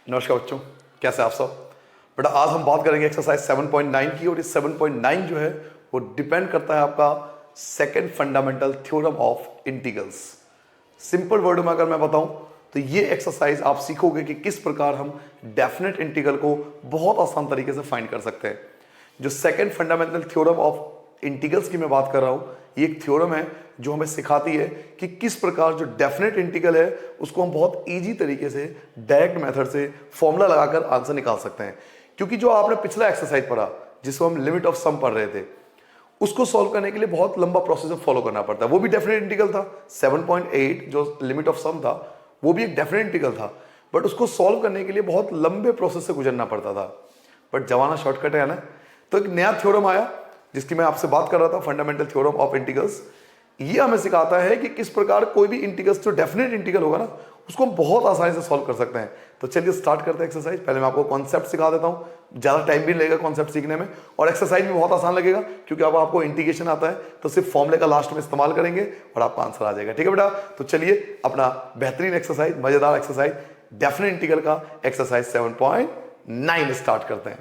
नमस्कार बच्चों, कैसे आप सब। बेटा आज हम बात करेंगे एक्सरसाइज 7.9 की, और ये 7.9 जो है वो डिपेंड करता है आपका second fundamental theorem of integrals. Simple word में अगर मैं बताऊं तो ये एक्सरसाइज आप सीखोगे कि किस प्रकार हम डेफिनेट इंटीग्रल को बहुत आसान तरीके से फाइंड कर सकते हैं। जो second fundamental theorem of integrals की मैं बात कर रहा हूं, ये एक थ्योरम है जो हमें सिखाती है कि किस प्रकार जो डेफिनेट इंटीग्रल है उसको हम बहुत इजी तरीके से डायरेक्ट मेथड से फॉर्मूला लगाकर आंसर निकाल सकते हैं। क्योंकि जो आपने पिछला एक्सरसाइज पढ़ा जिसको हम लिमिट ऑफ सम पढ़ रहे थे, उसको सॉल्व करने के लिए बहुत लंबा प्रोसेस फॉलो करना पड़ता है। वो भी डेफिनेट इंटीग्रल था। 7.8 जो लिमिट ऑफ सम था वो भी एक डेफिनेट इंटीग्रल था, बट उसको सॉल्व करने के लिए बहुत लंबे प्रोसेस से गुजरना पड़ता था। बट जमाना शॉर्टकट है ना, तो एक नया थ्योरम आया जिसकी मैं आपसे बात कर रहा था, फंडामेंटल थ्योरम ऑफ इंटीग्रल्स। ये हमें सिखाता है कि किस प्रकार कोई भी इंटीग्रल्स जो डेफिनेट इंटीग्रल होगा ना उसको हम बहुत आसानी से सॉल्व कर सकते हैं। तो चलिए स्टार्ट करते हैं एक्सरसाइज। पहले मैं आपको कॉन्सेप्ट सिखा देता हूं, ज्यादा टाइम भी नहीं लगेगा कॉन्सेप्ट सीखने में, और एक्सरसाइज भी बहुत आसान लगेगा क्योंकि अब आपको इंटीग्रेशन आता है तो सिर्फ फॉर्मूले का लास्ट में इस्तेमाल करेंगे और आपका आंसर आ जाएगा। ठीक है बेटा, तो चलिए अपना बेहतरीन एक्सरसाइज, मजेदार एक्सरसाइज डेफिनेट इंटीग्रल का एक्सरसाइज 7.9 स्टार्ट करते हैं।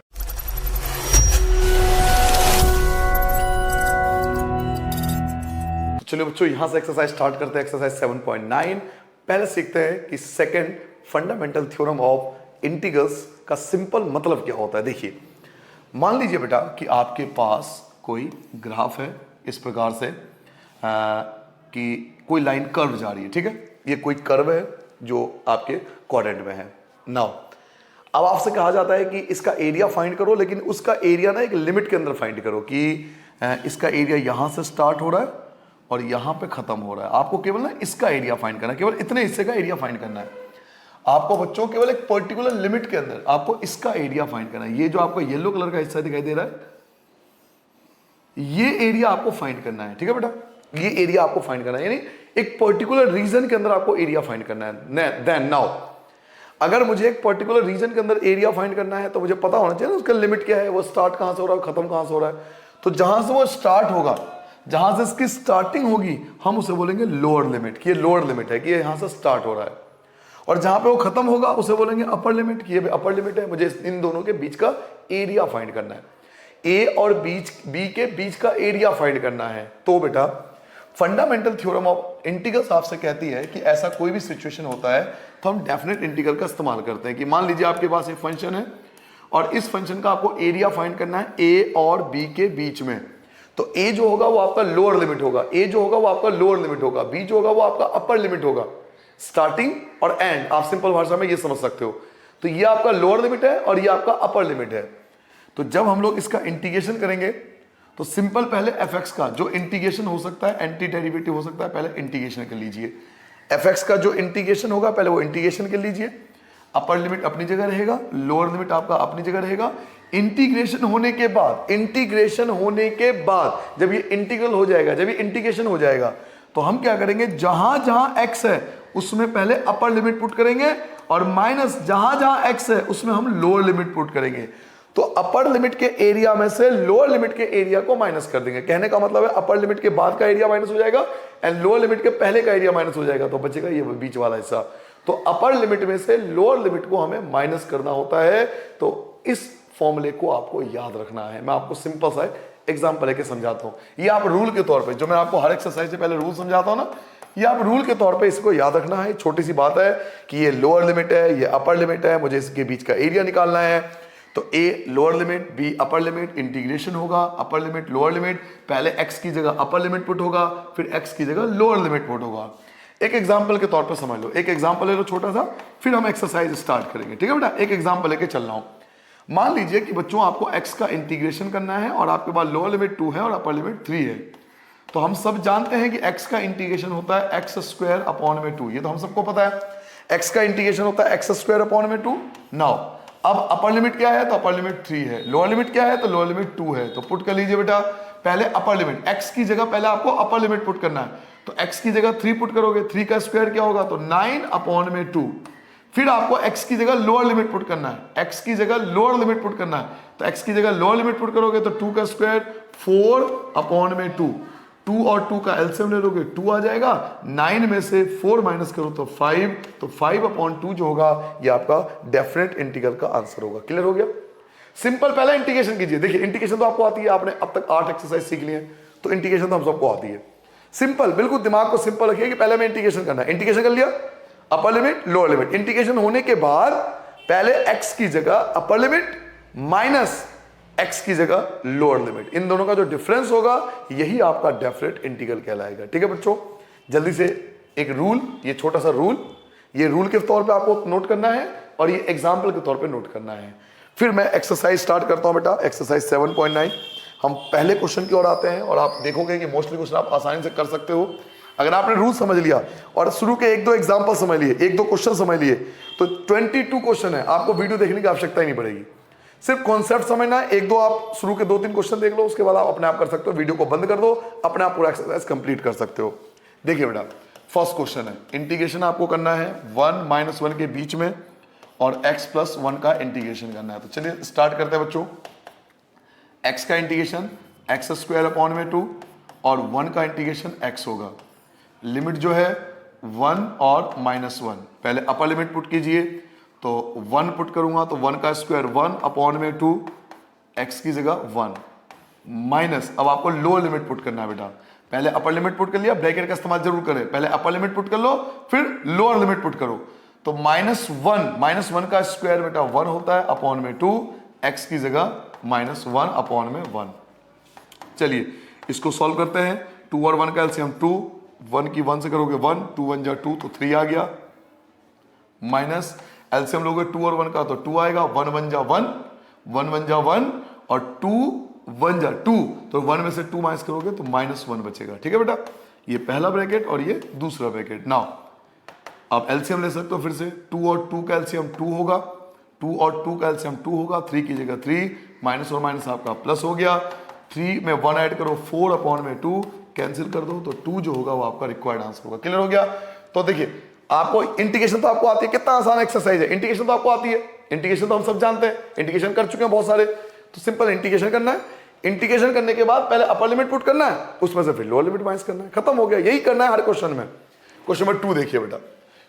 चलिए बच्चों यहां से एक्सरसाइज स्टार्ट करते हैं। एक्सरसाइज 7.9 पहले सीखते हैं कि second fundamental theorem of integrals का सिंपल मतलब क्या होता है। देखिए, मान लीजिए बेटा कि आपके पास कोई ग्राफ है इस प्रकार से कि कोई लाइन कर्व जा रही है। ठीक है, ये कोई कर्व है जो आपके क्वाड्रेंट में है। नाउ अब आपसे कहा जाता है कि इसका एरिया फाइंड करो, लेकिन उसका एरिया ना एक लिमिट के अंदर फाइंड करो कि इसका एरिया यहां से स्टार्ट हो रहा है और यहां पे खत्म हो रहा है। आपको केवल ना इसका एरिया फाइंड करना है, केवल इतने हिस्से का एरिया फाइंड करना है आपको बच्चों। केवल एक पर्टिकुलर लिमिट के अंदर आपको इसका एरिया फाइंड करना है। ये जो आपको येलो कलर का हिस्सा दिखाई दे रहा है, ये एरिया आपको फाइंड करना है। ठीक है बेटा, ये एरिया आपको फाइंड करना है, यानी एक पर्टिकुलर रीजन के अंदर आपको एरिया फाइंड करना है। देन नाउ अगर मुझे एक पर्टिकुलर रीजन के अंदर एरिया फाइंड करना है तो मुझे पता होना चाहिए ना उसका लिमिट क्या है, वो स्टार्ट कहां से हो रहा है, खत्म कहां से हो रहा है। तो जहां से वो स्टार्ट होगा, जहां से इसकी स्टार्टिंग होगी, हम उसे बोलेंगे लोअर लिमिट, कि ये लोअर लिमिट है, कि ये यहां से स्टार्ट हो रहा है। और जहां पे वो खत्म होगा उसे बोलेंगे अपर लिमिट, कि ये अपर लिमिट है। मुझे इन दोनों के बीच का एरिया फाइंड करना है, ए और बी के बीच का एरिया फाइंड करना है। तो बेटा फंडामेंटल थ्योरम ऑफ इंटीग्रल्स आपसे कहती है कि ऐसा कोई भी सिचुएशन होता है तो हम डेफिनेट इंटीग्रल का इस्तेमाल करते हैं। कि मान लीजिए आपके पास एक फंक्शन है और इस फंक्शन का आपको एरिया फाइंड करना है ए और बी के बीच में। तो ए जो होगा वो आपका लोअर लिमिट होगा, ए जो होगा वो आपका लोअर लिमिट होगा, बी जो होगा वो आपका अपर लिमिट होगा। स्टार्टिंग और एंड आप सिंपल भाषा में ये समझ सकते हो। तो ये आपका लोअर लिमिट है और ये आपका अपर लिमिट है। तो जब हम लोग इसका इंटीग्रेशन करेंगे तो सिंपल पहले एफ एक्स का जो इंटीग्रेशन हो सकता है, एंटी डेरिवेटिव हो सकता है, पहले इंटीग्रेशन कर लीजिए। एफ एक्स का जो इंटीग्रेशन होगा पहले वो इंटीग्रेशन कर लीजिए। अपर लिमिट अपनी जगह रहेगा, लोअर लिमिट आपका अपनी जगह रहेगा। इंटीग्रेशन होने के बाद जब ये इंटीग्रल हो जाएगा, जब ये इंटीग्रेशन हो जाएगा तो हम क्या करेंगे, जहां जहां एक्स है उसमें पहले अपर लिमिट पुट करेंगे और माइनस जहां जहां एक्स है उसमें हम लोअर लिमिट पुट करेंगे। तो अपर लिमिट के एरिया में से लोअर लिमिट के एरिया को माइनस कर देंगे। कहने का मतलब है अपर लिमिट के बाद का एरिया माइनस हो जाएगा एंड लोअर लिमिट के पहले का एरिया माइनस हो जाएगा, तो बचेगा ये बीच वाला हिस्सा। तो अपर लिमिट में से लोअर लिमिट को हमें माइनस करना होता है। तो इस फॉर्मूले को आपको याद रखना है। मैं आपको सिंपल सा एग्जांपल लेके समझाता हूं। ये आप रूल के तौर पे, जो मैं आपको हर एक्सरसाइज से पहले रूल समझाता हूं ना, ये आप रूल के तौर पे इसको याद रखना है। छोटी सी बात है कि ये लोअर लिमिट है, ये अपर लिमिट है, मुझे इसके बीच का एरिया निकालना है। तो A lower limit, B upper limit, integration होगा अपर लिमिट लोअर लिमिट, पहले एक्स की जगह अपर लिमिट पुट होगा, फिर एक्स की जगह लोअर लिमिट पुट होगा। एक एग्जांपल के तौर पे समझ लो, एक एग्जांपल ले लो छोटा सा, फिर हम एक्सरसाइज स्टार्ट करेंगे। ठीक है बेटा, एक एग्जांपल लेके चल रहा हूं। मान लीजिए कि बच्चों आपको x का इंटीग्रेशन करना है और आपके पास लोअर लिमिट 2 है और अपर लिमिट 3 है। तो हम सब जानते हैं कि x का इंटीग्रेशन होता है x स्क्वायर अपॉन में 2, ये तो हम सबको पता है। x का इंटीग्रेशन होता है x स्क्वायर अपॉन में 2। नाउ अब अपर लिमिट क्या है, तो अपर लिमिट 3 है, लोअर लिमिट क्या है, तो लोअर लिमिट 2 है। तो पुट कर लीजिए बेटा, पहले अपर लिमिट, x की जगह पहले आपको अपर लिमिट पुट करना है। तो x की जगह 3 पुट करोगे, 3 का स्क्वायर क्या होगा, तो 9 अपॉन में 2। फिर आपको x की जगह लोअर लिमिट पुट करना है, x की जगह लोअर लिमिट पुट करना है। तो x की जगह लोअर लिमिट पुट करोगे तो 2 का स्क्वायर 4 अपॉन में 2। 2 और 2 का एलसीएम ले लोगे 2 आ जाएगा, 9 में से 4 माइनस करो तो 5, तो 5/2 जो होगा ये आपका डेफिनेट इंटीग्रल का आंसर होगा। क्लियर हो गया? सिंपल। पहले इंटीग्रेशन कीजिए। देखिए इंटीग्रेशन तो आपको आती है, आपने अब तक 8 एक्सरसाइज सीख लिए हैं, तो इंटीग्रेशन तो हम सबको आती है। सिंपल, बिल्कुल दिमाग को सिंपल रखिए कि पहले मैं इंटीग्रेशन करना है। इंटीग्रेशन कर लिया, अपर लिमिट लोअर लिमिट। इंटीग्रेशन होने के बाद पहले x की जगह अपर लिमिट माइनस x की जगह लोअर लिमिट, इन दोनों का जो डिफरेंस होगा यही आपका डेफिनेट इंटीग्रल कहलाएगा। ठीक है बच्चों, जल्दी से एक रूल, ये छोटा सा रूल, ये रूल के तौर पे आपको नोट करना है और ये एग्जाम्पल के तौर पे नोट करना है। फिर मैं एक्सरसाइज स्टार्ट करता हूं बेटा, एक्सरसाइज 7.9। हम पहले क्वेश्चन की ओर आते हैं और आप देखोगे कि मोस्टली क्वेश्चन आप आसानी से कर सकते हो अगर आपने रूल समझ लिया और शुरू के 1-2 एग्जाम्पल समझ लिए, 1-2 क्वेश्चन समझ लिए, तो 22 क्वेश्चन है, आपको वीडियो देखने की आवश्यकता ही नहीं पड़ेगी। सिर्फ कॉन्सेप्ट समझना है। 1-2 आप शुरू के 2-3 क्वेश्चन देख लो, उसके बाद आप अपने आप कर सकते हो। वीडियो को बंद कर दो, अपने आप पूरा एक्सरसाइज कंप्लीट कर सकते हो। देखिए बेटा, फर्स्ट क्वेश्चन है, इंटीग्रेशन आपको करना है 1 - 1 के बीच में और x + 1 का इंटीग्रेशन करना है। तो चलिए स्टार्ट करते हैं बच्चों। x का इंटीग्रेशन x² और 1 का इंटीग्रेशन x होगा। लिमिट जो है 1 और -1, पहले अपर लिमिट पुट कीजिए, तो 1 पुट करूंगा तो 1 का स्क्वायर 1/2, x की जगह 1 माइनस, अब आपको लोअर लिमिट पुट करना है बेटा। पहले अपर लिमिट पुट कर लिया, ब्रैकेट का इस्तेमाल जरूर करें, पहले अपर लिमिट पुट कर लो फिर लोअर लिमिट पुट करो। तो -1 का स्क्वायर बेटा 1 होता है /2, x की जगह -1/1। चलिए इसको सॉल्व करते हैं। 2 और 1 का एलसीएम 2, 1 की 1 से करोगे 1, 2 1 जा 2 तो 3 आ गया, माइनस एलसीएम लोगे 2 और 1 का तो 2 आएगा, 1 1 जा 1, 1 1 जा 1 और 2 1 जा 2, तो 1 में से 2 माइनस करोगे तो -1 बचेगा। ठीक है बेटा, ये पहला ब्रैकेट और ये दूसरा ब्रैकेट। नाउ आप एलसीएम ले सकते हो फिर से, 2 और 2 का एलसीएम 2 होगा, 2 और 2 का एलसीएम 2 होगा, 3 की जगह 3, माइनस और माइनस आपका प्लस हो गया, 3 में 1 ऐड करो 4/2, कैंसिल कर दो तो 2 जो होगा वो आपका रिक्वायर्ड आंसर होगा। क्लियर हो गया? तो देखिए आपको इंटीग्रेशन तो आपको आती है, कितना आसान एक्सरसाइज है, इंटीग्रेशन तो आपको आती है, इंटीग्रेशन तो हम सब जानते हैं, इंटीग्रेशन कर चुके हैं बहुत सारे, तो सिंपल इंटीग्रेशन करना है। इंटीग्रेशन करने के बाद पहले अपर लिमिट पुट करना है, उसमें से फिर लोअर लिमिट माइनस करना है, खत्म हो गया। यही करना है हर क्वेश्चन में। क्वेश्चन नंबर 2 देखिए बेटा,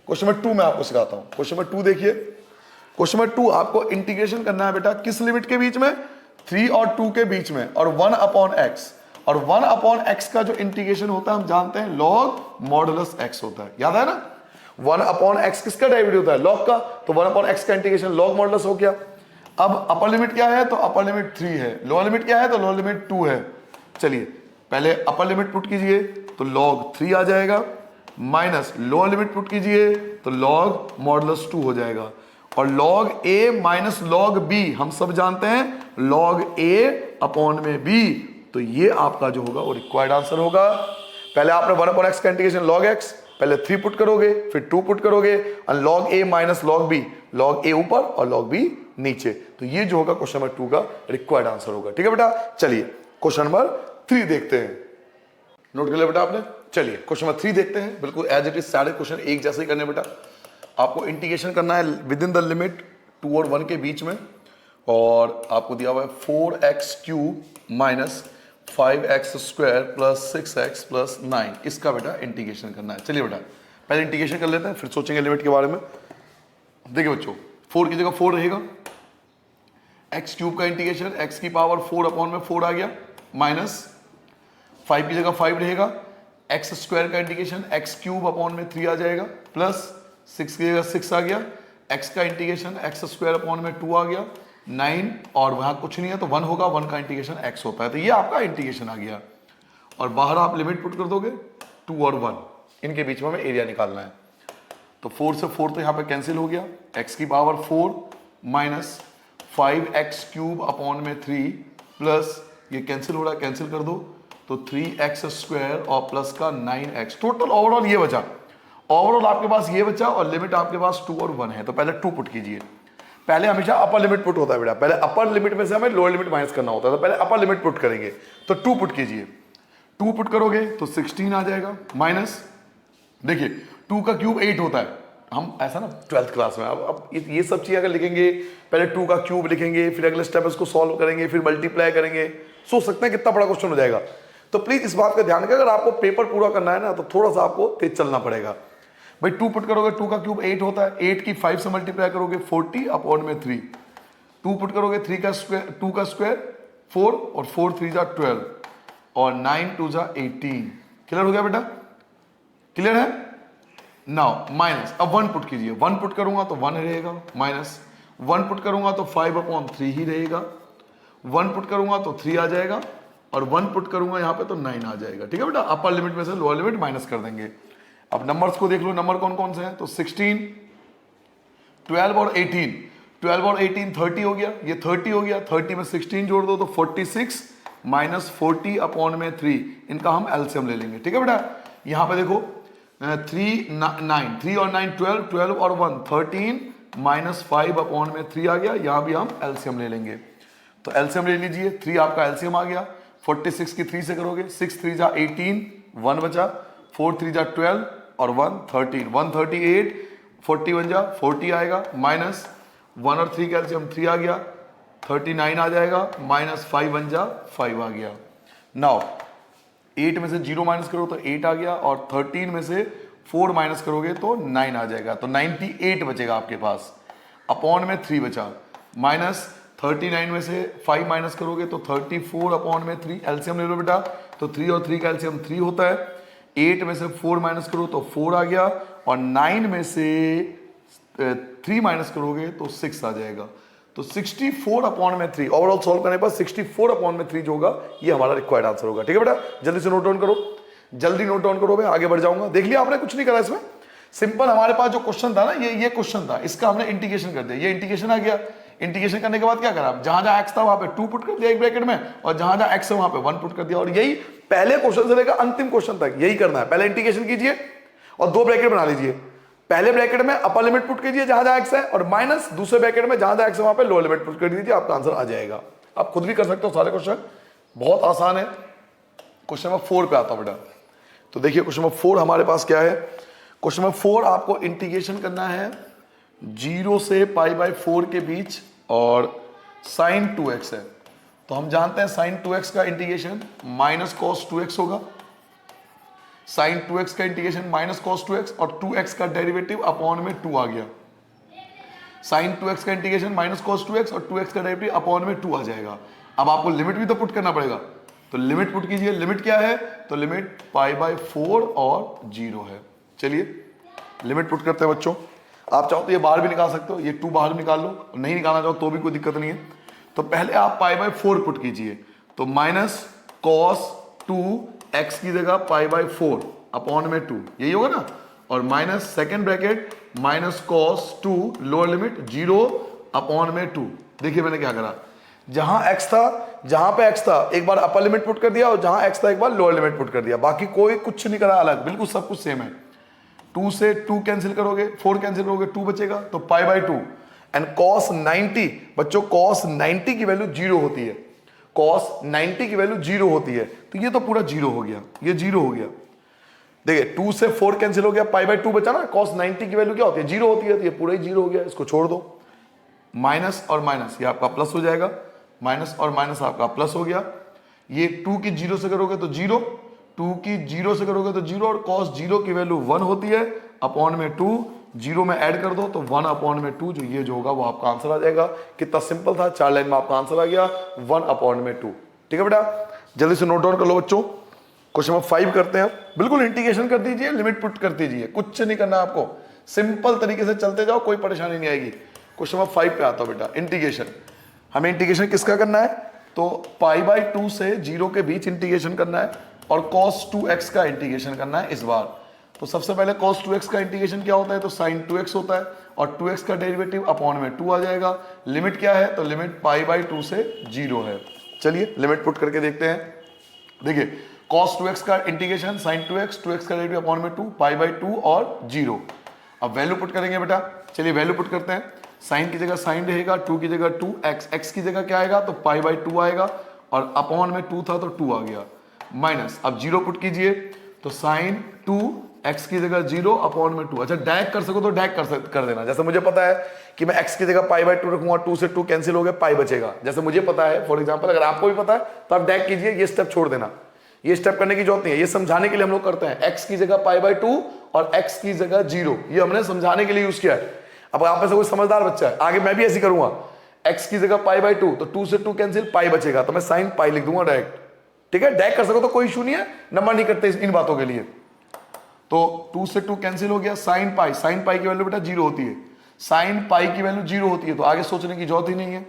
क्वेश्चन नंबर 2 मैं आपको सिखाता हूं। क्वेश्चन नंबर 2 देखिए, क्वेश्चन नंबर 2 आपको इंटीग्रेशन करना है बेटा किस लिमिट के बीच में, 3 और 2 के बीच में, और 1/x, और 1/x का जो इंटीग्रेशन होता है हम जानते हैं log मॉडुलस x होता है, याद है ना। 1/x किसका डेरिवेटिव होता है, log का, तो 1/x का इंटीग्रेशन log मॉडुलस हो गया। अब अपर लिमिट क्या है, तो अपर लिमिट 3 है, लोअर लिमिट क्या है, तो लोअर लिमिट 2 है। चलिए पहले अपर लिमिट पुट कीजिए तो log 3 आ जाएगा, माइनस लोअर लिमिट पुट कीजिए तो log मॉडुलस 2 हो जाएगा, और log a minus log b हम सब जानते हैं log a/b, तो ये आपका जो होगा वो रिक्वायर्ड आंसर होगा। पहले आपने 1/x का इंटीग्रेशन log x, पहले 3 पुट करोगे फिर 2 पुट करोगे, और log a minus log b, log a ऊपर और log b नीचे, तो ये जो होगा क्वेश्चन नंबर 2 का रिक्वायर्ड आंसर होगा। ठीक है बेटा, चलिए क्वेश्चन नंबर 3 देखते हैं। नोट कर लिया बेटा आपने? चलिए क्वेश्चन नंबर 3 देखते हैं। बिल्कुल एज इट इज सारे क्वेश्चन एक जैसे ही करने बेटा। आपको इंटीग्रेशन करना है विद इन द लिमिट 2 और 1 के बीच में, और आपको दिया हुआ है 4x³ minus 5x² plus 6x plus 9, इसका बेटा इंटीग्रेशन करना है। चलिए बेटा पहले इंटीग्रेशन कर लेते हैं, फिर सोचेंगे लिमिट के बारे में। देखिए बच्चों, 4 की जगह 4 रहेगा, x³ का इंटीग्रेशन x की पावर 4/4 आ गया, माइनस 5 की जगह 5 रहेगा, x² का इंटीग्रेशन x³ आ जाएगा, प्लस 6 की जगह 6 आ गया, x का इंटीग्रेशन x² आ गया, 9, और वहां कुछ नहीं है तो 1 होगा, 1 का इंटीग्रेशन x होता है, तो ये आपका इंटीग्रेशन आ गया। और बाहर आप लिमिट पुट कर दोगे 2 और 1, इनके बीच में हमें एरिया निकालना है, तो 4 से 4 तो यहाँ पे कैंसिल हो गया, x की पावर 4 माइनस 5x³ प्लस ये कैंसिल हो रहा है, कैंसिल कर दो तो 3x² और प्लस का 9x, टोटल ओवरऑल ये बचा, ओवरऑल आपके पास ये बचा, और लिमिट आपके पास 2 और 1 है, तो पहले 2 पुट कीजिए। पहले हमेशा अपर लिमिट पुट होता है बेटा, पहले अपर लिमिट में से हमें लोअर लिमिट माइनस करना होता है, तो पहले अपर लिमिट पुट करेंगे, तो 2 पुट कीजिए। 2 पुट करोगे तो 16 आ जाएगा, माइनस देखिए 2 का क्यूब 8 होता है, हम ऐसा ना 12th क्लास में, अब ये सब चीज़ अगर लिखेंगे, पहले 2 का क्यूब लिखेंगे, फिर अगले स्टेप इसको सॉल्व करेंगे, फिर मल्टीप्लाई करेंगे, सोच सकते हैं कितना बड़ा क्वेश्चन हो जाएगा। तो प्लीज इस बात का ध्यान रखें, अगर आपको पेपर पूरा करना है ना तो थोड़ा सा आपको तेज चलना पड़ेगा। भाई 2 पुट करोगे, 2 का क्यूब 8 होता है, 8 की 5 से मल्टीप्लाई करोगे 40 अपॉन में 3, 2 पुट करोगे 3 का स्क्वायर, 2 का स्क्वायर 4 और 4 3 जा 12 और 9 2 जा 18। क्लियर हो गया बेटा? क्लियर है? नाउ माइनस, अब 1 पुट कीजिए, 1 पुट करूंगा तो 1 रहेगा, माइनस 1 पुट करूंगा तो 5 अपॉन 3 ही रहेगा, 1 पुट करूंगा तो 3 आ जाएगा और 1 पुट करूंगा यहां पे तो 9 आ जाएगा। ठीक है बेटा? अपर लिमिट में से लोअर लिमिट माइनस कर देंगे। अब नंबर्स को देख लो, नंबर कौन कौन से हैं? तो 16, 12 और 18, 12 और 18 30 हो गया, ये 30 हो गया, 30 में 16 जोड़ दो तो 46 माइनस 40 अपॉन में 3, इनका हम एलसीएम ले लेंगे। ठीक है बेटा? यहां पे देखो 3 9, 3 और 9 12, 12 और 1 13 माइनस 5 अपॉन में 3 आ गया, यहां भी हम एलसीएम ले लेंगे। तो एलसीएम ले लीजिए, 3 आपका एलसीएम आ गया, 46 की 3 से करोगे, 6 3 जा 18, 1 बचा, 4 3 जा 12 और 1 13, 138, 41 जा 40 आएगा, माइनस 1 और 3 का एलसीएम 3 आ गया, 39 आ जाएगा, माइनस 5 1 जा 5 आ गया। नाउ 8 में से 0 माइनस करो तो 8 आ गया और 13 में से 4 माइनस करोगे तो 9 आ जाएगा, तो 98 बचेगा आपके पास, अपॉन में 3 बचा, माइनस 39 में से 5 माइनस करोगे तो 34 अपॉन में 3, एलसीएम ले लो बेटा, तो 3 और 3 का एलसीएम 3 होता है, 8 में से 4 माइनस करो तो 4 आ गया और 9 में से 3 माइनस करोगे तो 6 आ जाएगा, तो 64 अपॉन में 3 ओवरऑल सॉल्व करने पर 64 अपॉन में 3 जो होगा ये हमारा रिक्वायर्ड आंसर होगा। ठीक है बेटा? जल्दी से नोट डाउन करो, जल्दी नोट डाउन करो, मैं आगे बढ़ जाऊंगा। देख लिया आपने? कुछ नहीं करा इसमें, सिंपल हमारे पास जो क्वेश्चन था ना, ये क्वेश्चन था, इसका हमने इंटीग्रेशन कर दिया, ये इंटीग्रेशन आ गया। इंटीग्रेशन करने के बाद क्या करा, जहां जहां एक्स था वहां पे 2 पुट कर दिया एक ब्रैकेट में, और जहां जहां एक्स है वहां पे 1 पुट कर दिया, और यही पहले क्वेश्चन से लेकर अंतिम क्वेश्चन तक यही करना है। पहले इंटीग्रेशन कीजिए और 2 ब्रैकेट बना लीजिए, पहले ब्रैकेट में अपर लिमिट पुट कीजिए जहां जहां एक्स है, और माइनस दूसरे ब्रैकेट में जहां जहां एक्स है वहां पे लोअर लिमिट पुट कर दीजिए, आपका आंसर आ जाएगा। आप खुद भी कर सकते हो सारे क्वेश्चन, बहुत आसान है। क्वेश्चन नंबर 4 पे आता हूं बेटा, तो देखिए क्वेश्चन नंबर 4 हमारे पास क्या है। क्वेश्चन नंबर 4 आपको इंटीग्रेशन करना है 0 से π/4 के बीच, और साइन 2x है, तो हम जानते हैं साइन 2x का इंटीग्रेशन माइनस कॉस 2x होगा, साइन 2x का इंटीग्रेशन माइनस कॉस 2x, और 2x का डेरिवेटिव अपॉन में 2 आ गया, साइन 2x का इंटीग्रेशन माइनस कॉस 2x और 2x का डेरिवेटिव अपॉन में 2 आ जाएगा। अब आपको लिमिट भी तो पुट करना पड़ेगा, तो लिमिट पुट कीजिए। लिमिट क्या है, तो लिमिट π/4 और 0 है। चलिए लिमिट पुट करते हैं बच्चों, आप चाहो तो ये बाहर भी निकाल सकते हो, ये 2 बाहर निकाल लो, नहीं निकालना चाहो तो भी कोई दिक्कत नहीं है। तो पहले आप π/4 पुट कीजिए, तो माइनस कॉस 2x की जगह π/4 अपॉन में 2, यही होगा ना, और minus second bracket minus cos 2 lower limit 0 upon में 2। देखिए मैंने क्या करा, जहां x था, जहां पे x था एक बार अपर लिमिट पुट कर दिया, और जहां x था एक बार लोअर लिमिट पुट कर दिया, बाकी कोई कुछ नहीं करा अलग, बिल्कुल सब कुछ सेम है। 2 से 2 कैंसिल करोगे, 4 कैंसिल करोगे, 2 बचेगा, तो π/2 एंड cos 90, बच्चों cos 90 की वैल्यू 0 होती है, cos 90 की वैल्यू 0 होती है, तो ये तो पूरा 0 हो गया, ये 0 हो गया। देखिए 2 से 4 कैंसिल हो गया, π/2 बचा ना, cos 90 की वैल्यू क्या होती है, 0 होती है, तो ये पूरा ही 0 हो गया, इसको छोड़ दो। माइनस और माइनस ये आपका प्लस हो जाएगा, माइनस और माइनस आपका प्लस हो गया। ये 2 की 0 से करोगे तो 0, 2 की 0 से करोगे तो 0, और cos 0 की वैल्यू 1 होती है, अपॉन में 2, 0 में ऐड कर दो तो 1 अपॉन में 2, जो ये जो होगा वो आपका आंसर आ जाएगा। कितना सिंपल था, 4 लाइन में आपका आंसर आ गया, 1 अपॉन में 2। ठीक है बेटा? जल्दी से नोट डाउन कर लो बच्चों। क्वेश्चन नंबर 5 करते हैं, बिल्कुल इंटीग्रेशन कर दीजिए, लिमिट पुट कर दीजिए, कुछ नहीं करना आपको, सिंपल तरीके से चलते जाओ, कोई परेशानी नहीं आएगी। क्वेश्चन नंबर 5 पे आता हूं बेटा, इंटीग्रेशन। हमें इंटीग्रेशन किसका करना है, तो π/2 से 0 के बीच इंटीग्रेशन करना है, और cos 2x का इंटीग्रेशन करना है इस बार। तो सबसे पहले cos 2x का इंटीग्रेशन क्या होता है, तो sin 2x होता है, और 2x का डेरिवेटिव अपॉन में 2 आ जाएगा। लिमिट क्या है, तो लिमिट π/2 से 0 है। चलिए लिमिट पुट करके देखते हैं। देखिए cos 2x का इंटीग्रेशन sin 2x, 2x का डेरिवेटिव अपॉन में 2, π/2 और 0। अब वैल्यू पुट करेंगे बेटा, चलिए वैल्यू पुट करते हैं। साइन की जगह साइन रहेगा, 2 की जगह 2x, x की जगह क्या आएगा, तो π/2 आएगा, और अपॉन में 2 था तो 2 आ गया, माइनस अब 0 पुट कीजिए, तो साइन 2x की जगह 0 अपॉन में 2। अच्छा डायरेक्ट कर सको तो डायरेक्ट कर देना, जैसे मुझे पता है कि मैं x की जगह π/2 रखूंगा, 2 से 2 कैंसिल हो गया, पाई बचेगा, जैसे मुझे पता है। फॉर एग्जांपल अगर आपको भी पता है तो आप डायरेक्ट कीजिए, ये स्टेप छोड़ देना, ये स्टेप करने की जरूरत नहीं है, ये समझाने के लिए हम लोग करते हैं। x की जगह π/2 और x की जगह 0, ये हमने समझाने के लिए यूज किया है। अब आप में से कोई समझदार बच्चा है, आगे मैं भी ऐसे करूंगा, x की जगह π/2, तो 2 से 2 कैंसिल, पाई बचेगा, तो मैं साइन पाई लिख दूंगा डायरेक्ट। ठीक है, डायरेक्ट कर सको तो कोई इशू नहीं है, नंबर नहीं करते इन बातों के लिए। तो 2 से 2 कैंसिल हो गया, साइन पाई की वैल्यू बेटा 0 होती है, साइन पाई की वैल्यू 0 होती है, तो आगे सोचने की जरूरत ही नहीं है।